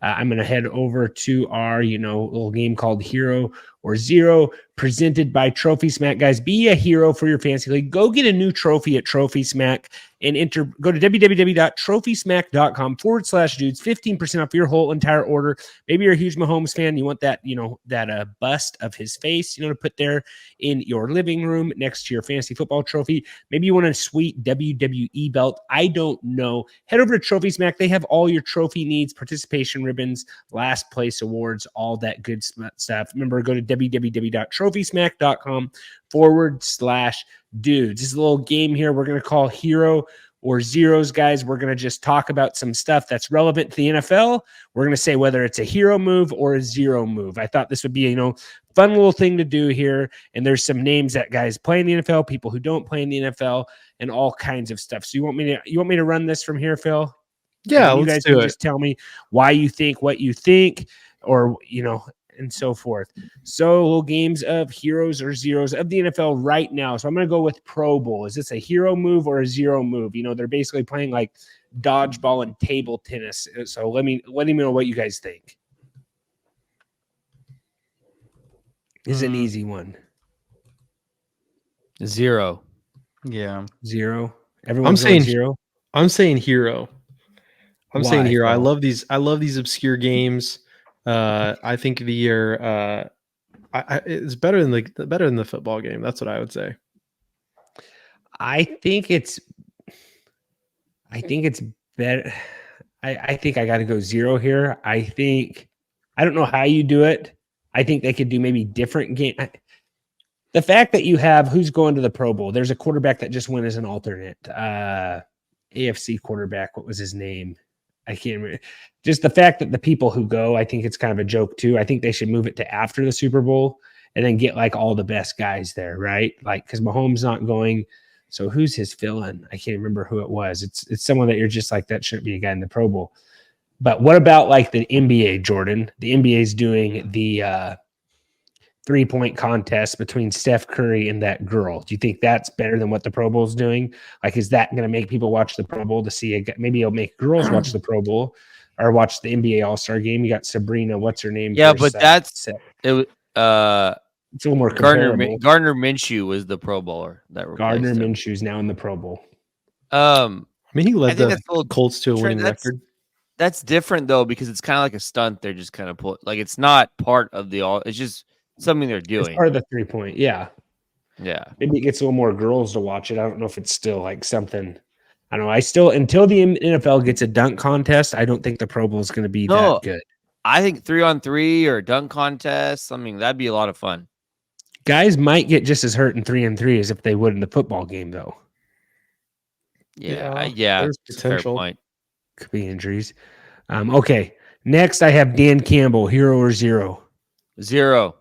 I'm going to head over to our, little game called Hero or Zero, presented by Trophy Smack. Guys, be a hero for your fantasy league. Go get a new trophy at Trophy Smack and go to www.trophysmack.com/dudes, 15% off your whole entire order. Maybe you're a huge Mahomes fan. You want that, that bust of his face, to put there in your living room next to your fantasy football trophy. Maybe you want a sweet WWE belt. I don't know. Head over to Trophy Smack. They have all your trophy needs, participation ribbons, last place awards, all that good stuff. Remember, go to www.trophysmack.com/dudes. This is a little game here we're going to call Hero or Zeros, guys. We're going to just talk about some stuff that's relevant to the NFL. We're going to say whether it's a hero move or a zero move. I thought this would be a fun little thing to do here. And there's some names that guys play in the NFL, people who don't play in the NFL, and all kinds of stuff. So you want me to run this from here, Phil? Yeah, you guys can just tell me why you think what you think, or and so forth. So little games of heroes or zeros of the NFL right now. So I'm going to go with Pro Bowl. Is this a hero move or a zero move? They're basically playing like dodgeball and table tennis. So let me know what you guys think. This is an easy one. Zero. Yeah. Zero. Everyone's saying zero. I'm saying hero. I'm saying hero. Phil? I love these obscure games. I think it's better than the football game. That's what I would say. I think it's better. I think I got to go zero here. I don't know how you do it. I think they could do maybe different game. The fact that you have who's going to the Pro Bowl, there's a quarterback that just went as an alternate. AFC quarterback. What was his name? I can't remember. Just the fact that the people who go, I think it's kind of a joke too. I think they should move it to after the Super Bowl and then get like all the best guys there, right? Like because Mahomes not going. So who's his fill-in? I can't remember who it was. It's someone that you're just like, that shouldn't be a guy in the Pro Bowl. But what about like the NBA, Jordan? The NBA is doing the 3-point contest between Steph Curry and that girl. Do you think that's better than what the Pro Bowl is doing? Like, is that going to make people watch the Pro Bowl to see maybe it'll make girls watch the Pro Bowl or watch the NBA All-Star game? You got Sabrina, what's her name? Yeah, but that's it. It's a little more comparable. Gardner Minshew was the Pro Bowler that Gardner Minshew is now in the Pro Bowl. I mean, he led the Colts to a winning record. That's different though, because it's kind of like a stunt. They're just kind of like it's not part of the all. It's just something they're doing. It's part of the 3-point. Yeah. Yeah. Maybe it gets a little more girls to watch it. I don't know if it's still like something. I don't know. I still, until the NFL gets a dunk contest, I don't think the Pro Bowl is going to be that good. I think 3-on-3 or dunk contest. I mean, that'd be a lot of fun. Guys might get just as hurt in 3-on-3 as if they would in the football game, though. Yeah. There's potential. Fair point. Could be injuries. Okay. Next, I have Dan Campbell, hero or zero? Zero.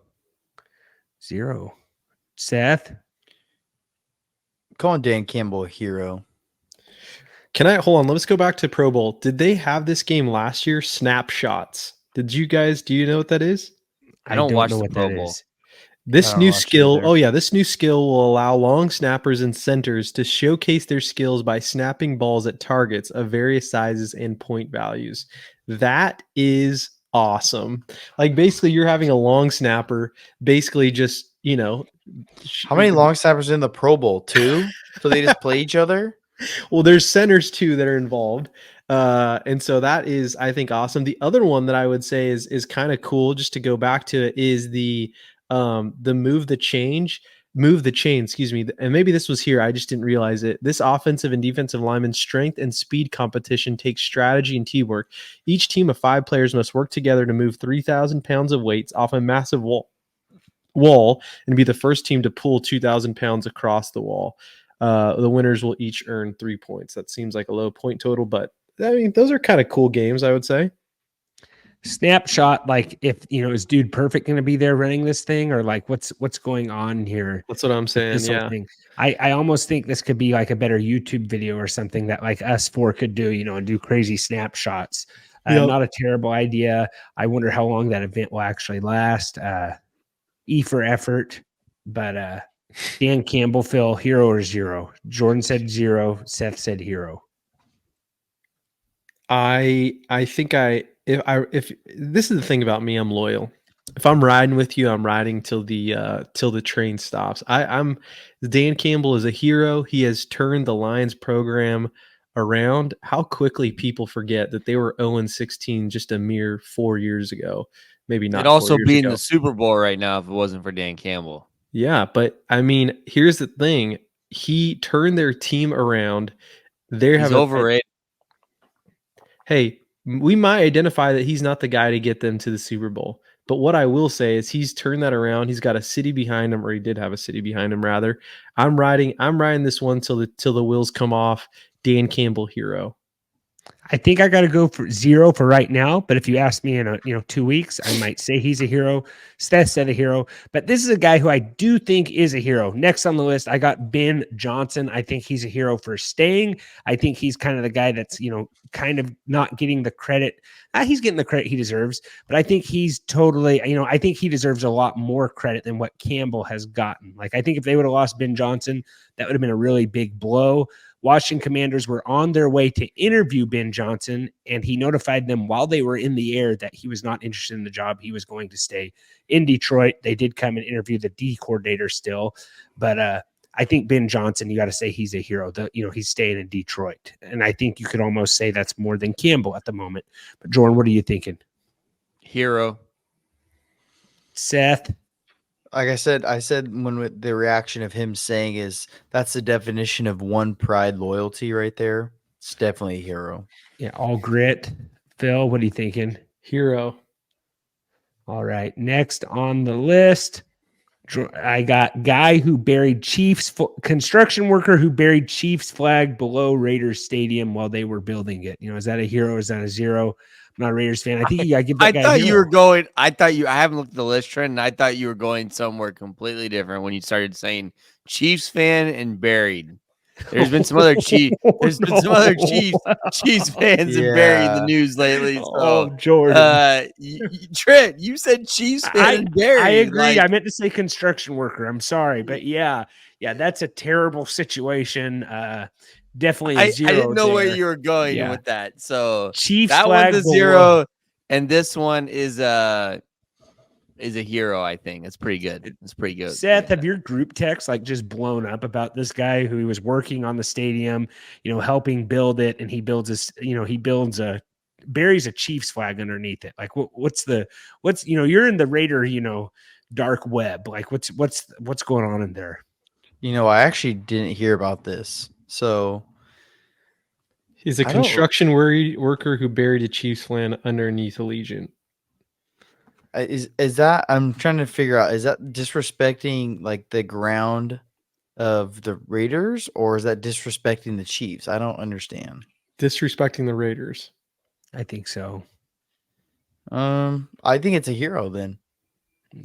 Seth? Calling Dan Campbell a hero. Can I hold on? Let's go back to Pro Bowl. Did they have this game last year? Snapshots. Did you guys? Do you know what that is? I don't watch the Pro Bowl. This new skill. Oh yeah, this new skill will allow long snappers and centers to showcase their skills by snapping balls at targets of various sizes and point values. That is awesome. Like basically, you're having a long snapper. Basically, just how many long snappers in the Pro Bowl? 2? So they just play each other. Well, there's centers too that are involved. And so that is, I think, awesome. The other one that I would say is kind of cool, just to go back to it, is the move the chain, excuse me. And maybe this was here, I just didn't realize it. This offensive and defensive lineman strength and speed competition takes strategy and teamwork. Each team of 5 players must work together to move 3,000 pounds of weights off a massive wall and be the first team to pull 2,000 pounds across the wall. The winners will each earn 3 points. That seems like a low point total, but I mean, those are kind of cool games, I would say. Snapshot, like if is Dude Perfect going to be there running this thing, or like what's going on here? That's what I'm saying. Yeah, I almost think this could be like a better YouTube video or something that like us 4 could do, and do crazy snapshots. Not a terrible idea. I wonder how long that event will actually last. E for effort, but Dan Campbell, Phil, hero or zero? Jordan said zero. Seth said hero. I think if this is the thing about me, I'm loyal. If I'm riding with you, I'm riding till the train stops. Dan Campbell is a hero. He has turned the Lions program around. How quickly people forget that they were 0-16 just a mere 4 years ago. Maybe not. It'd also be in the Super Bowl right now if it wasn't for Dan Campbell. Yeah, but I mean, here's the thing. He turned their team around. He's overrated. Hey, we might identify that he's not the guy to get them to the Super Bowl. But what I will say is he's turned that around. He's got a city behind him, or he did have a city behind him, rather. I'm riding this one till the wheels come off. Dan Campbell, hero. I think I got to go for zero for right now. But if you ask me in 2 weeks, I might say he's a hero. Steph said a hero, but this is a guy who I do think is a hero. Next on the list, I got Ben Johnson. I think he's a hero for staying. I think he's kind of the guy that's, kind of not getting the credit. He's getting the credit he deserves, but I think he's totally, I think he deserves a lot more credit than what Campbell has gotten. Like, I think if they would have lost Ben Johnson, that would have been a really big blow. Washington Commanders were on their way to interview Ben Johnson, and he notified them while they were in the air that he was not interested in the job. He was going to stay in Detroit. They did come and interview the D coordinator still, but I think Ben Johnson, you got to say he's a hero. He's staying in Detroit, and I think you could almost say that's more than Campbell at the moment. But Jordan, what are you thinking? Hero. Seth. Like I said when the reaction of him saying is that's the definition of one pride loyalty right there. It's definitely a hero. Yeah, all grit. Phil, what are you thinking? Hero. All right. Next on the list, I got guy who buried construction worker who buried Chiefs flag below Raiders Stadium while they were building it. Is that a hero? Is that a zero? I'm not a Raiders fan. I think you got to give that I guy thought a you were hero. going. I haven't looked at the list, Trent, and I thought you were going somewhere completely different when you started saying Chiefs fan and buried. There's been some other Chiefs. There's been some other Chiefs fans and buried in the Yeah. news lately. So, Oh, Jordan. Trent, you said Chiefs fan and buried. I agree. Like, I meant to say construction worker. I'm sorry, but yeah, that's a terrible situation. Definitely a I zero. didn't know where there. you were going Yeah. with that. So Chiefs that flag one's a below. zero, and this one is a hero. I think it's pretty good. It's pretty good. Seth, have your group texts like just blown up about this guy who was working on the stadium, helping build it, and he builds buries a Chiefs flag underneath it. Like what's you're in the Raider, dark web. Like what's going on in there? I actually didn't hear about this. So He's a construction worker who buried a Chiefs flag underneath Allegiant. is that I'm trying to figure out, is that disrespecting like the ground of the Raiders, or is that disrespecting the Chiefs? I don't understand. Disrespecting the Raiders. I think so. I think it's a hero then.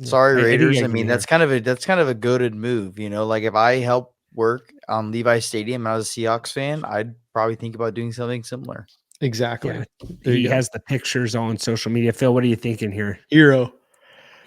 Sorry, Raiders. I mean, that's kind of a goated move, like if I help work on Levi Stadium and I was a Seahawks fan, I'd probably think about doing something similar. Exactly. Yeah. He has the pictures on social media. Phil, what are you thinking here? Hero,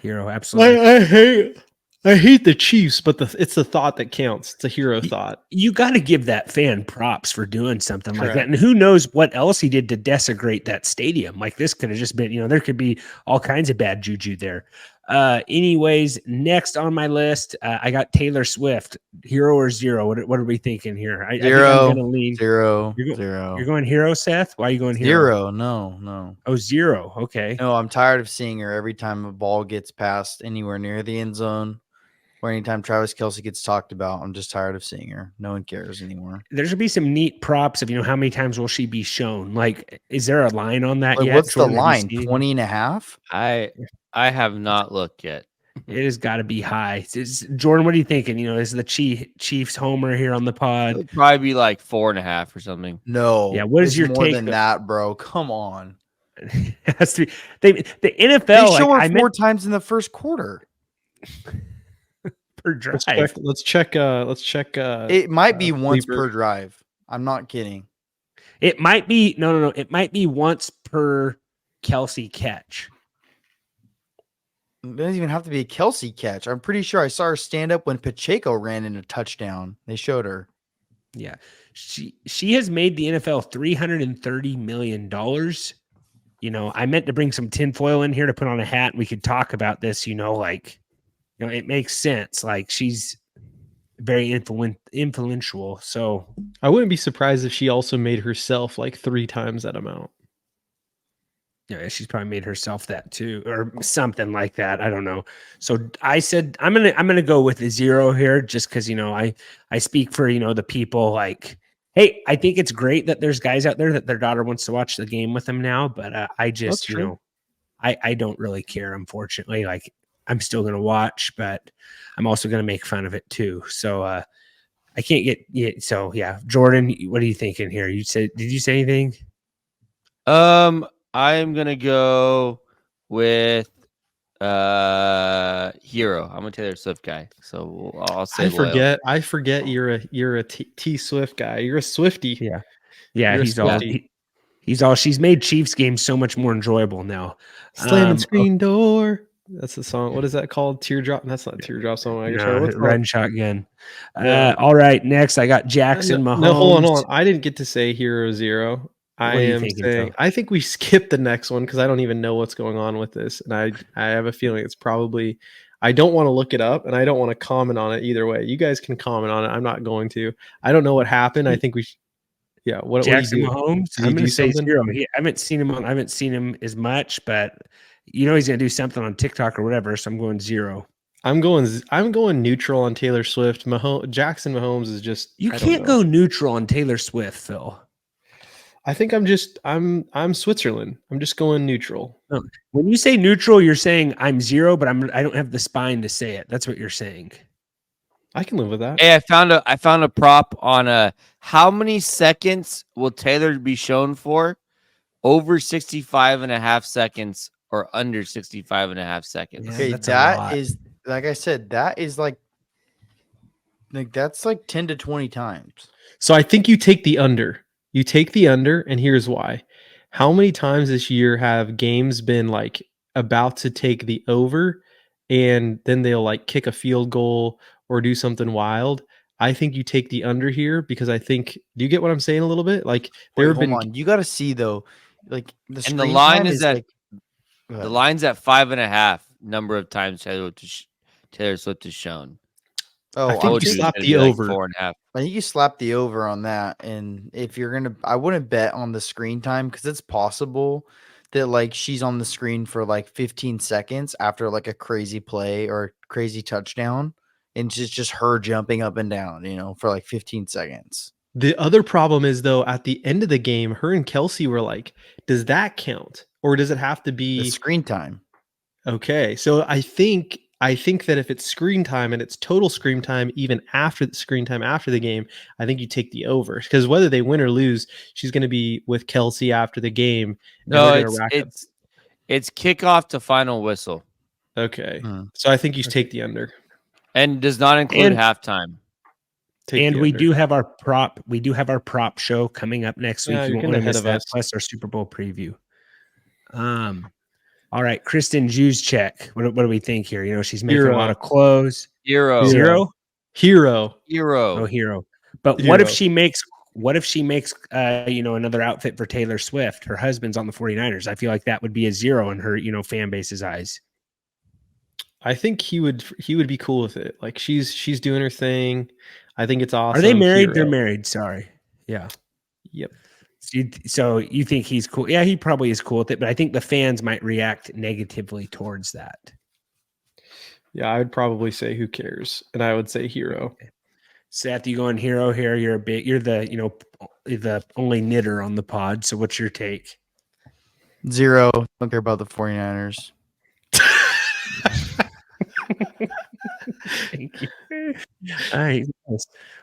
absolutely. I hate the Chiefs, but it's the thought that counts. It's a hero thought. You got to give that fan props for doing something like that. Correct. And who knows what else he did to desecrate that stadium. Like this could have just been, there could be all kinds of bad juju there. Anyways, next on my list, I got Taylor Swift. Hero or zero? What are we thinking here? Zero. I'm gonna lean Zero. You're going hero, Seth? Why are you going hero? Zero. No. Oh, zero. Okay. No, I'm tired of seeing her every time a ball gets passed anywhere near the end zone, or anytime Travis Kelce gets talked about. I'm just tired of seeing her. No one cares anymore. There should be some neat props of, how many times will she be shown? Like, is there a line on that Like, yet? what's Jordan, the line? 20 and a half? I have not looked yet. It has got to be high. Jordan, what are you thinking? Is the Chiefs homer here on the pod? It'll probably be like 4.5 or something. No. Yeah, what is it's your more take than that, bro? Come on. It has to be. The NFL. They show her four times in the first quarter per drive. Let's check. It might be once per drive. I'm not kidding. It might be no. It might be once per Kelce catch. It doesn't even have to be a Kelce catch. I'm pretty sure I saw her stand up when Pacheco ran in a touchdown. They showed her. Yeah. She has made the NFL $330 million. I meant to bring some tinfoil in here to put on a hat and we could talk about this, it makes sense. Like she's very influential. So I wouldn't be surprised if she also made herself like 3 times that amount. Yeah, she's probably made herself that too, or something like that. I don't know. So I said I'm gonna go with a zero here, just because I speak for the people. Like, hey, I think it's great that there's guys out there that their daughter wants to watch the game with them now, but I just I don't really care. Unfortunately, like I'm still gonna watch, but I'm also gonna make fun of it too. So I can't get. So yeah, Jordan, what are you thinking here? Did you say anything? I'm gonna go with hero. I'm a Taylor Swift guy, so I'll say. I forget you're a T Swift guy. You're a Swiftie. Yeah. She's made Chiefs games so much more enjoyable now. Slamming screen door. That's the song. What is that called? Teardrop. That's not Teardrop song. Run Shotgun. All right. Next, I got Jackson Mahomes. No, hold on. I didn't get to say hero zero. I think we skipped the next one because I don't even know what's going on with this, and I have a feeling it's probably. I don't want to look it up, and I don't want to comment on it either way. You guys can comment on it. I'm not going to. I don't know what happened. I think we. Yeah, what Jackson what Mahomes? I'm going to say zero. I haven't seen him as much, but he's going to do something on TikTok or whatever. So I'm going zero. I'm going neutral on Taylor Swift. Jackson Mahomes is just. You can't go neutral on Taylor Swift, Phil. I think I'm Switzerland. I'm just going neutral. When you say neutral, you're saying I'm 0, but I don't have the spine to say it. That's what you're saying. I can live with that. Hey, I found a prop on how many seconds will Taylor be shown for? Over 65.5 seconds or under 65.5 seconds. Yeah, Okay, that's a lot. that is like I said, that is like that's like 10 to 20 times. So I think you take the under. You take the under, and here's why. How many times this year have games been like about to take the over, and then they'll like kick a field goal or do something wild? I think you take the under here because I think. Do you get what I'm saying a little bit? Like there Wait, have hold been. on. You got to see though, like the And the screen line time is at like, go the ahead. line's at 5.5 number of times Taylor Swift is shown. Oh, I think I you would just be- slap It'd the be like over. 4.5. I think you slap the over on that. And if you're gonna, I wouldn't bet on the screen time because it's possible that like she's on the screen for like 15 seconds after like a crazy play or crazy touchdown, and it's just her jumping up and down, for like 15 seconds. The other problem is though, at the end of the game, her and Kelce were like, "Does that count, or does it have to The be screen time. okay?" So I think that if it's screen time and it's total screen time, even after the screen time after the game, I think you take the over because whether they win or lose, she's going to be with Kelce after the game. And No, they're gonna rack up. it's kickoff to final whistle Okay. Hmm. So I think you take the under. and does not include And- halftime. Take And the we under. do have our prop show coming up next week. Yeah, You you're won't getting want to ahead miss of that. us. Plus our Super Bowl preview. All right, Kristen Juszczyk. What do we think here? She's making a lot of clothes. Hero. Zero? Hero. Hero. Oh, hero. But what if she makes another outfit for Taylor Swift? Her husband's on the 49ers. I feel like that would be a 0 in her, fan base's eyes. I think he would be cool with it. Like she's doing her thing. I think it's awesome. Are they married? Hero. They're married. Sorry. Yeah. Yep. So you think he's cool? Yeah, he probably is cool with it, but I think the fans might react negatively towards that. Yeah, I would probably say who cares, and I would say hero. Seth, you going hero here? You're the only knitter on the pod. So what's your take? 0. Don't care about the 49ers. Thank you.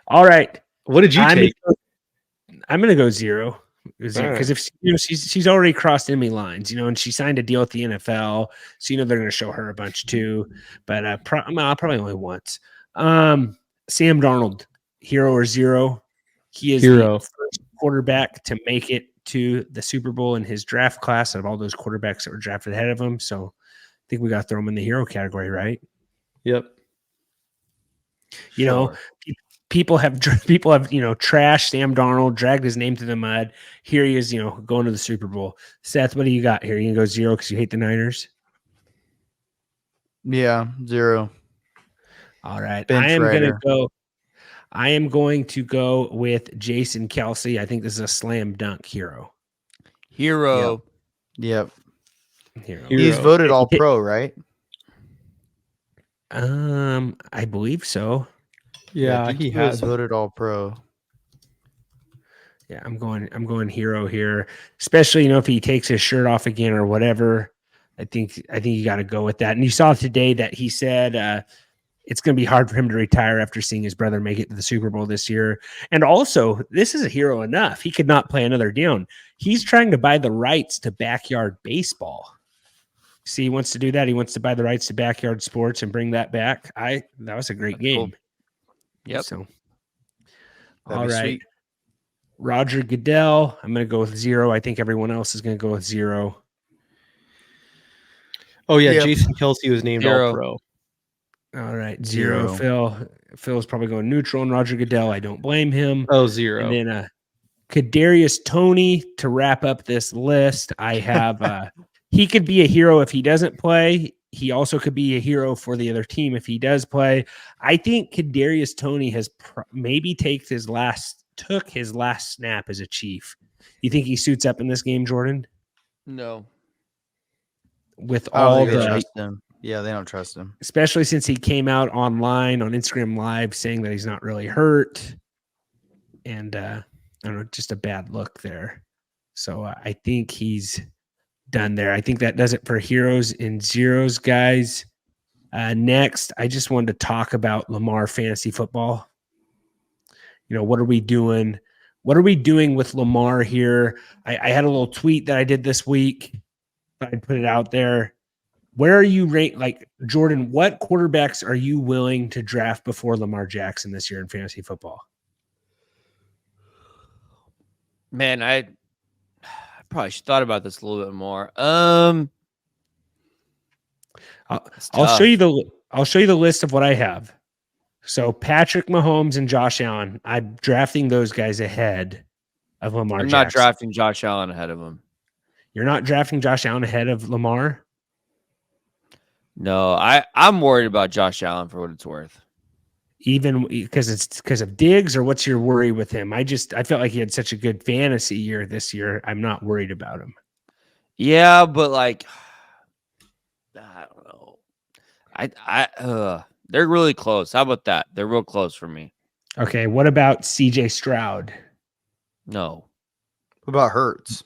All right. What did you take? I'm gonna go 0 because right. if she's already crossed enemy lines, and she signed a deal with the NFL, so they're gonna show her a bunch too. But probably only once. Sam Darnold, hero or 0? He is Hero. the first quarterback to make it to the Super Bowl in his draft class out of all those quarterbacks that were drafted ahead of him. So I think we got to throw him in the hero category, right? Yep. People have trashed Sam Darnold, dragged his name through the mud. Here he is, going to the Super Bowl. Seth, what do you got here? You can go 0 because you hate the Niners. Yeah, 0. All right, Bench I am going to go with Jason Kelce. I think this is a slam dunk hero. Hero. Yep. Hero. He's voted all pro, right? I believe so. Yeah, I think he he was has. voted all pro. Yeah, I'm going hero here, especially if he takes his shirt off again or whatever. I think you got to go with that. And you saw today that he said it's going to be hard for him to retire after seeing his brother make it to the Super Bowl this year. And also, this is a hero enough. He could not play another down. He's trying to buy the rights to backyard baseball. See, he wants to do that. He wants to buy the rights to backyard sports and bring that back. That was a great game. Cool. Yep. So, That'd all be right. sweet. Roger Goodell. I'm going to go with 0. I think everyone else is going to go with 0. Oh yeah, Yep. Jason Kelce was named Hero. all pro. All right, 0. 0. Phil's probably going neutral on Roger Goodell. I don't blame him. Oh, 0. And then Kadarius Toney to wrap up this list. I have he could be a hero if he doesn't play. He also could be a hero for the other team if he does play. I think Kadarius Toney has maybe took his last snap as a Chief. You think he suits up in this game, Jordan? No. With I don't all think they the, trust him. Yeah, they don't trust him. especially since he came out online on Instagram Live saying that he's not really hurt, and I don't know, just a bad look there. So I think he's done there. I think that does it for heroes and zeros, guys. Next, I just wanted to talk about Lamar fantasy football. What are we doing? What are we doing with Lamar here? I had a little tweet that I did this week. I put it out there. Where are you ranked? Like, Jordan, what quarterbacks are you willing to draft before Lamar Jackson this year in fantasy football? Man, I probably should thought about this a little bit more. I'll show you the list of what I have. So Patrick Mahomes and Josh Allen, I'm drafting those guys ahead of Lamar I'm Jackson. not drafting Josh Allen ahead of him. You're not drafting Josh Allen ahead of Lamar? No, I'm worried about Josh Allen for what it's worth. Even because of Diggs, or what's your worry with him? I felt like he had such a good fantasy year this year. I'm not worried about him. Yeah, but like, I don't know. They're really close. How about that? They're real close for me. Okay, what about CJ Stroud? No. What about Hurts?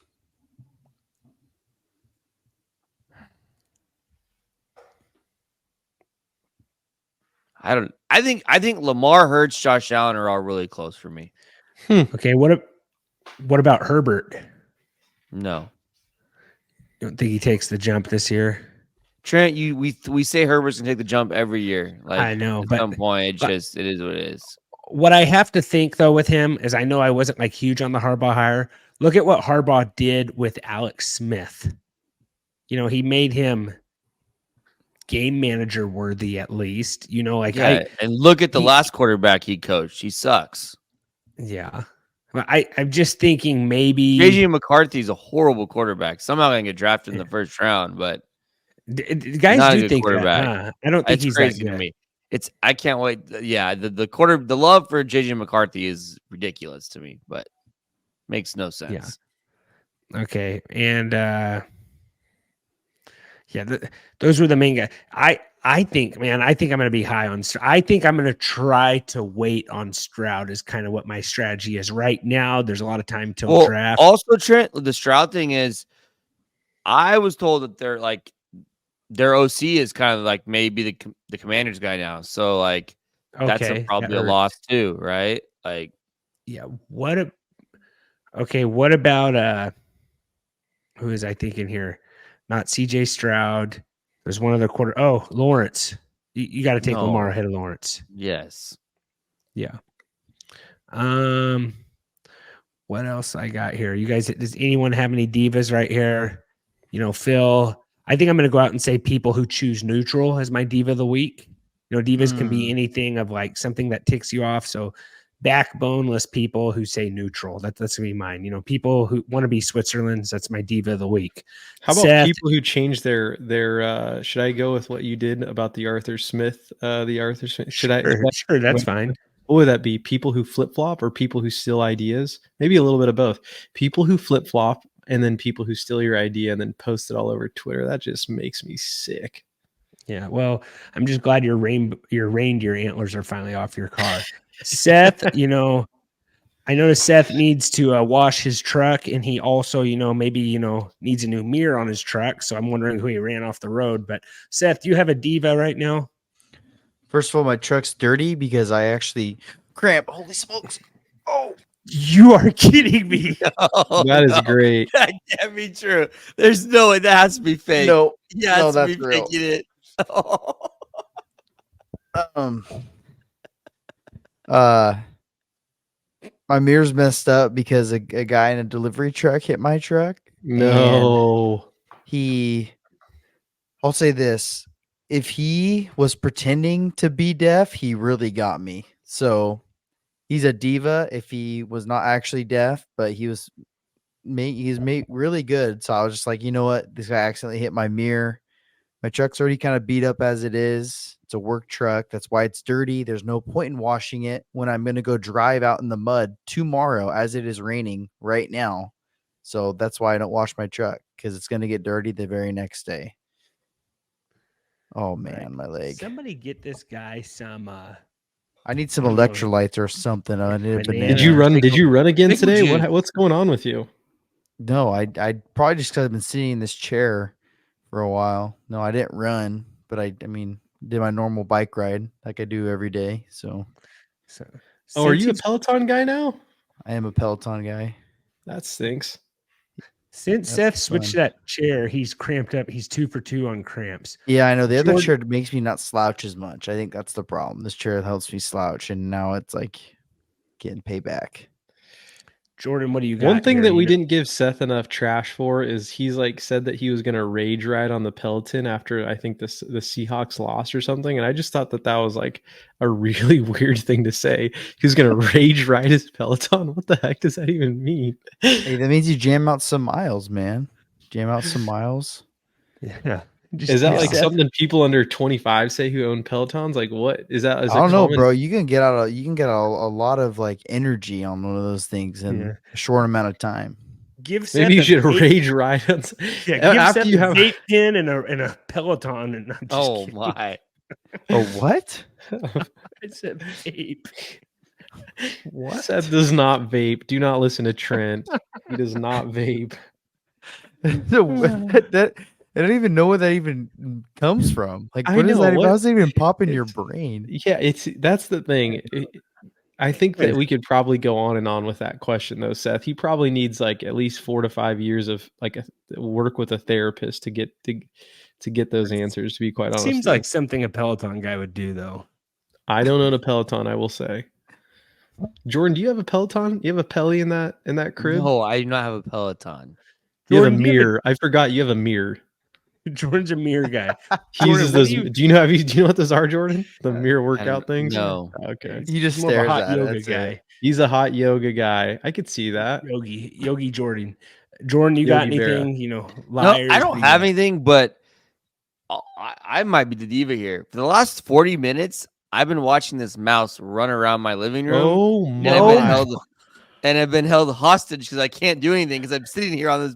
I think Lamar, Hurts, Josh Allen are all really close for me. Okay, what about Herbert? No. You don't think he takes the jump this year? Trent, we say Herbert's gonna take the jump every year. Like, I know, at but some point it is what it is. What I have to think though with him is, I know I wasn't like huge on the Harbaugh hire. Look at what Harbaugh did with Alex Smith. He made him game manager worthy, at least. And look at the last quarterback he coached. He sucks. Yeah. I'm just thinking maybe JJ McCarthy's a horrible quarterback. Somehow gonna get drafted in the first round, but guys not a do good think quarterback. that, huh? I don't think It's he's crazy that to good. me. I can't wait. Yeah, the love for JJ McCarthy is ridiculous to me, but makes no sense. Yeah. Okay. And those were the main guys. I think I'm going to be high on. I think I'm going to try to wait on Stroud is kind of what my strategy is right now. There's a lot of time till draft. Also, Trent, the Stroud thing is, I was told that their OC is kind of like maybe the Commanders guy now. So like that's probably a loss too, right? Like, yeah. What about who is I thinking here? Not CJ Stroud. There's one other quarter. Oh, Lawrence. You got to take Lamar ahead of Lawrence. Yes. Yeah. What else I got here? You guys, does anyone have any divas right here? Phil. I think I'm going to go out and say people who choose neutral as my diva of the week. Divas can be anything of like something that ticks you off. So backboneless people who say neutral. That's going to be mine. People who want to be Switzerland's. That's my diva of the week. How about Seth, people who change their should I go with what you did about the Arthur Smith? Sure, that's fine. What would that be? People who flip-flop or people who steal ideas? Maybe a little bit of both. People who flip-flop and then people who steal your idea and then post it all over Twitter. That just makes me sick. Yeah, well, I'm just glad your reindeer antlers are finally off your car. Seth, I noticed Seth needs to wash his truck, and he also, maybe, needs a new mirror on his truck. So I'm wondering who he ran off the road. But Seth, do you have a diva right now? First of all, my truck's dirty because I actually cramp. Holy smokes. Oh, you are kidding me. That is great. That can't be true. There's no way. That has to be fake. No, yeah, that's real. It. My mirror's messed up because a guy in a delivery truck hit my truck. No. I'll say this. If he was pretending to be deaf, he really got me. So he's a diva if he was not actually deaf, but he's made really good. So I was just like, you know what? This guy accidentally hit my mirror. My truck's already kind of beat up as it is. It's a work truck. That's why it's dirty. There's no point in washing it when I'm going to go drive out in the mud tomorrow as it is raining right now. So that's why I don't wash my truck, because it's going to get dirty the very next day. Oh, man, my leg. Somebody get this guy some... I need some electrolytes or something. I need a banana. Did you run again today? What's going on with you? No, I probably just because I've been sitting in this chair for a while. No, I didn't run, but I mean, did my normal bike ride like I do every day. So So, Oh, are since you a he's- Peloton guy now? I am a Peloton guy. That stinks. Since That's Seth fun. switched to that chair, he's cramped up. He's 2 for 2 on cramps. Yeah, I know. The other Jordan- chair makes me not slouch as much. I think that's the problem. This chair helps me slouch, and now it's like getting payback. Jordan, what do you got? One thing here? that we You know- didn't give Seth enough trash for is he's like said that he was going to rage ride on the Peloton after I think the Seahawks lost or something, and I just thought that was like a really weird thing to say. He was going to rage ride his Peloton. What the heck does that even mean? Hey, that means you jam out some miles, man. Jam out some miles. Yeah. Is that like Seth- something people under 25 say who own Pelotons? Like what is that? Is I don't know, common? bro. You can get a lot of like energy on one of those things in Yeah. a short amount of time. Give Seth Maybe you a should vape- rage ride on. Yeah, give after Seth you a have. vape pen and a Peloton. And I'm just Oh kidding. my! Oh, what? I said vape. What? Seth does not vape. Do not listen to Trent. He does not vape. that I don't even know where that even comes from. Like, I what is know, that? what- How does it even pop in your it's- brain? Yeah, that's the thing. I think that we could probably go on and on with that question though, Seth. He probably needs like at least 4 to 5 years of like work with a therapist to get those answers. To be quite honest, Seems like something a Peloton guy would do, though. I don't own a Peloton. I will say. Jordan, do you have a Peloton? You have a Pelly in that crib? No, I do not have a Peloton. You have a Jordan, do you have a- mirror. I forgot you have a mirror. Jordan's a mirror guy. He Jordan, uses what those. do you- Do you know what those are, Jordan? The mirror workout things. No. Okay. He just He's more of a stares hot at it. yoga That's guy. it. He's a hot yoga guy. I could see that. Yogi Jordan. Jordan, you got Yogi Berra. anything? No, Liars. I don't have anything, but I might be the diva here. For the last 40 minutes, I've been watching this mouse run around my living room. Oh and my! I've been held hostage because I can't do anything because I'm sitting here on this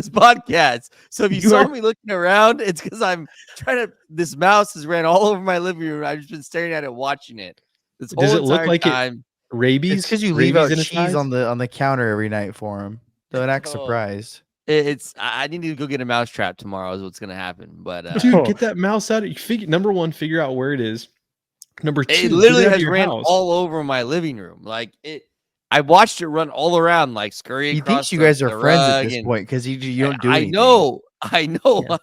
podcast. So if you saw me looking around, it's because I'm trying to. This mouse has ran all over my living room. I've just been staring at it, watching it. This whole Does it look entire like time. rabies? It's because you leave Rabies out in his cheese eyes? on the counter every night for him. Don't act Oh. surprised. I need to go get a mouse trap tomorrow. Is what's gonna happen. But Dude, get that mouse out. Number one, figure out where it is. Number two, it literally get it out of has your ran house. all over my living room. Like it. I watched it run all around, like scurry. He across thinks you the- guys are the friends at rug this and- point because you don't do I anything. know. Yeah.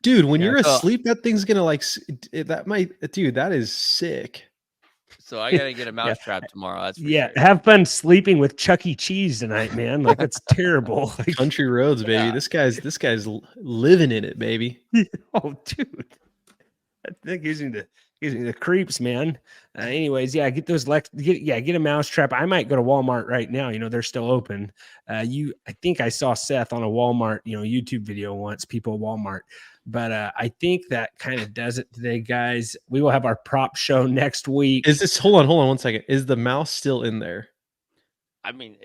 Dude, when Yeah, you're so- asleep, that thing's gonna dude, that is sick. So I gotta get a mouse trap tomorrow. That's for Yeah, sure. have fun sleeping with Chuck E. Cheese tonight, man. Like that's terrible. Like, Country roads, baby. Yeah. This guy's living in it, baby. oh, dude, that gives me the creeps, man. Anyways, yeah, get those get a mouse trap. I might go to Walmart right now. You know they're still open. I think I saw Seth on a Walmart YouTube video once. People at Walmart. But I think that kind of does it today, guys. We will have our prop show next week. Hold on 1 second. Is the mouse still in there? I mean,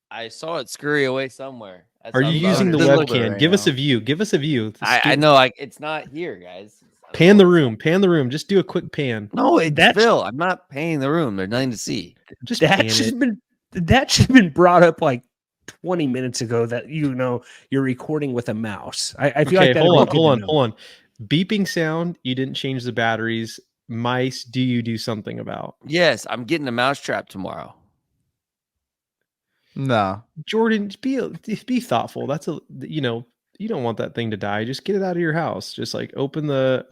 I saw it scurry away somewhere. That's Are how you far using it the is. Doesn't look webcam? right Give us now. a view. Give us a view. I know, like it's not here, guys. Pan the room. Pan the room. Just do a quick pan. No, it's That's- Phil. I'm not paying the room. There's nothing to see. Just pan That should it. have been brought up like 20 minutes ago. That you're recording with a mouse. I feel like that. Hold on. Beeping sound. You didn't change the batteries. Mice. Do you do something about? Yes, I'm getting a mouse trap tomorrow. No. Jordan, be thoughtful. That's you don't want that thing to die. Just get it out of your house. Just like open the.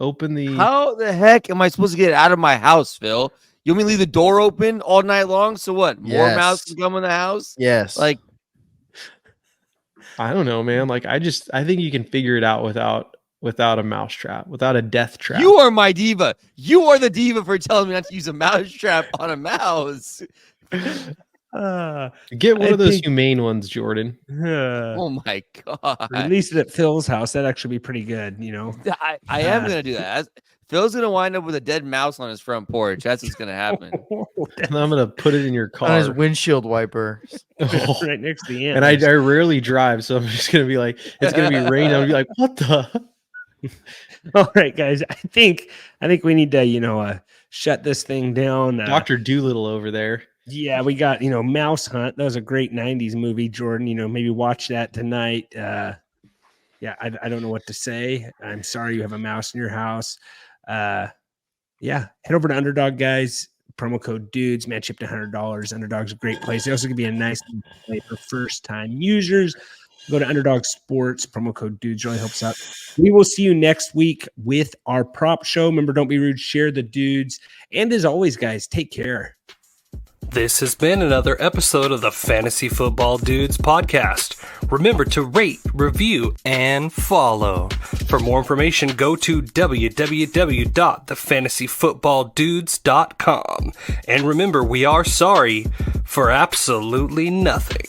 How the heck am I supposed to get it out of my house, Phil? You want me to leave the door open all night long? So what? More Yes. mouse can come in the house? Yes. Like, I don't know, man. Like I think you can figure it out without a mouse trap, without a death trap. you are my diva. You are the diva for telling me not to use a mouse trap on a mouse. Get one I of those think- humane ones, Jordan. Oh my god! Release it at Phil's house. That'd actually be pretty good. I am gonna do that. Phil's gonna wind up with a dead mouse on his front porch. That's what's gonna happen. And I'm gonna put it in your on his car. windshield wiper. Oh. right next to the And I rarely drive, so I'm just gonna be like, it's gonna be raining. I'm gonna be like, what the? All right, guys. I think we need to shut this thing down. Dr. Doolittle over there. Yeah, we got, Mouse Hunt. That was a great 90s movie, Jordan. Maybe watch that tonight. Yeah, I don't know what to say. I'm sorry you have a mouse in your house. Yeah, head over to Underdog, guys. Promo code dudes, Manscaped $100. Underdog's a great place. They also can be a nice play for first-time users. Go to Underdog Sports, promo code dudes really helps out. We will see you next week with our prop show. Remember, don't be rude, share the dudes. And as always, guys, take care. This has been another episode of the Fantasy Football Dudes podcast. Remember to rate, review, and follow. For more information, go to www.thefantasyfootballdudes.com. And remember, we are sorry for absolutely nothing.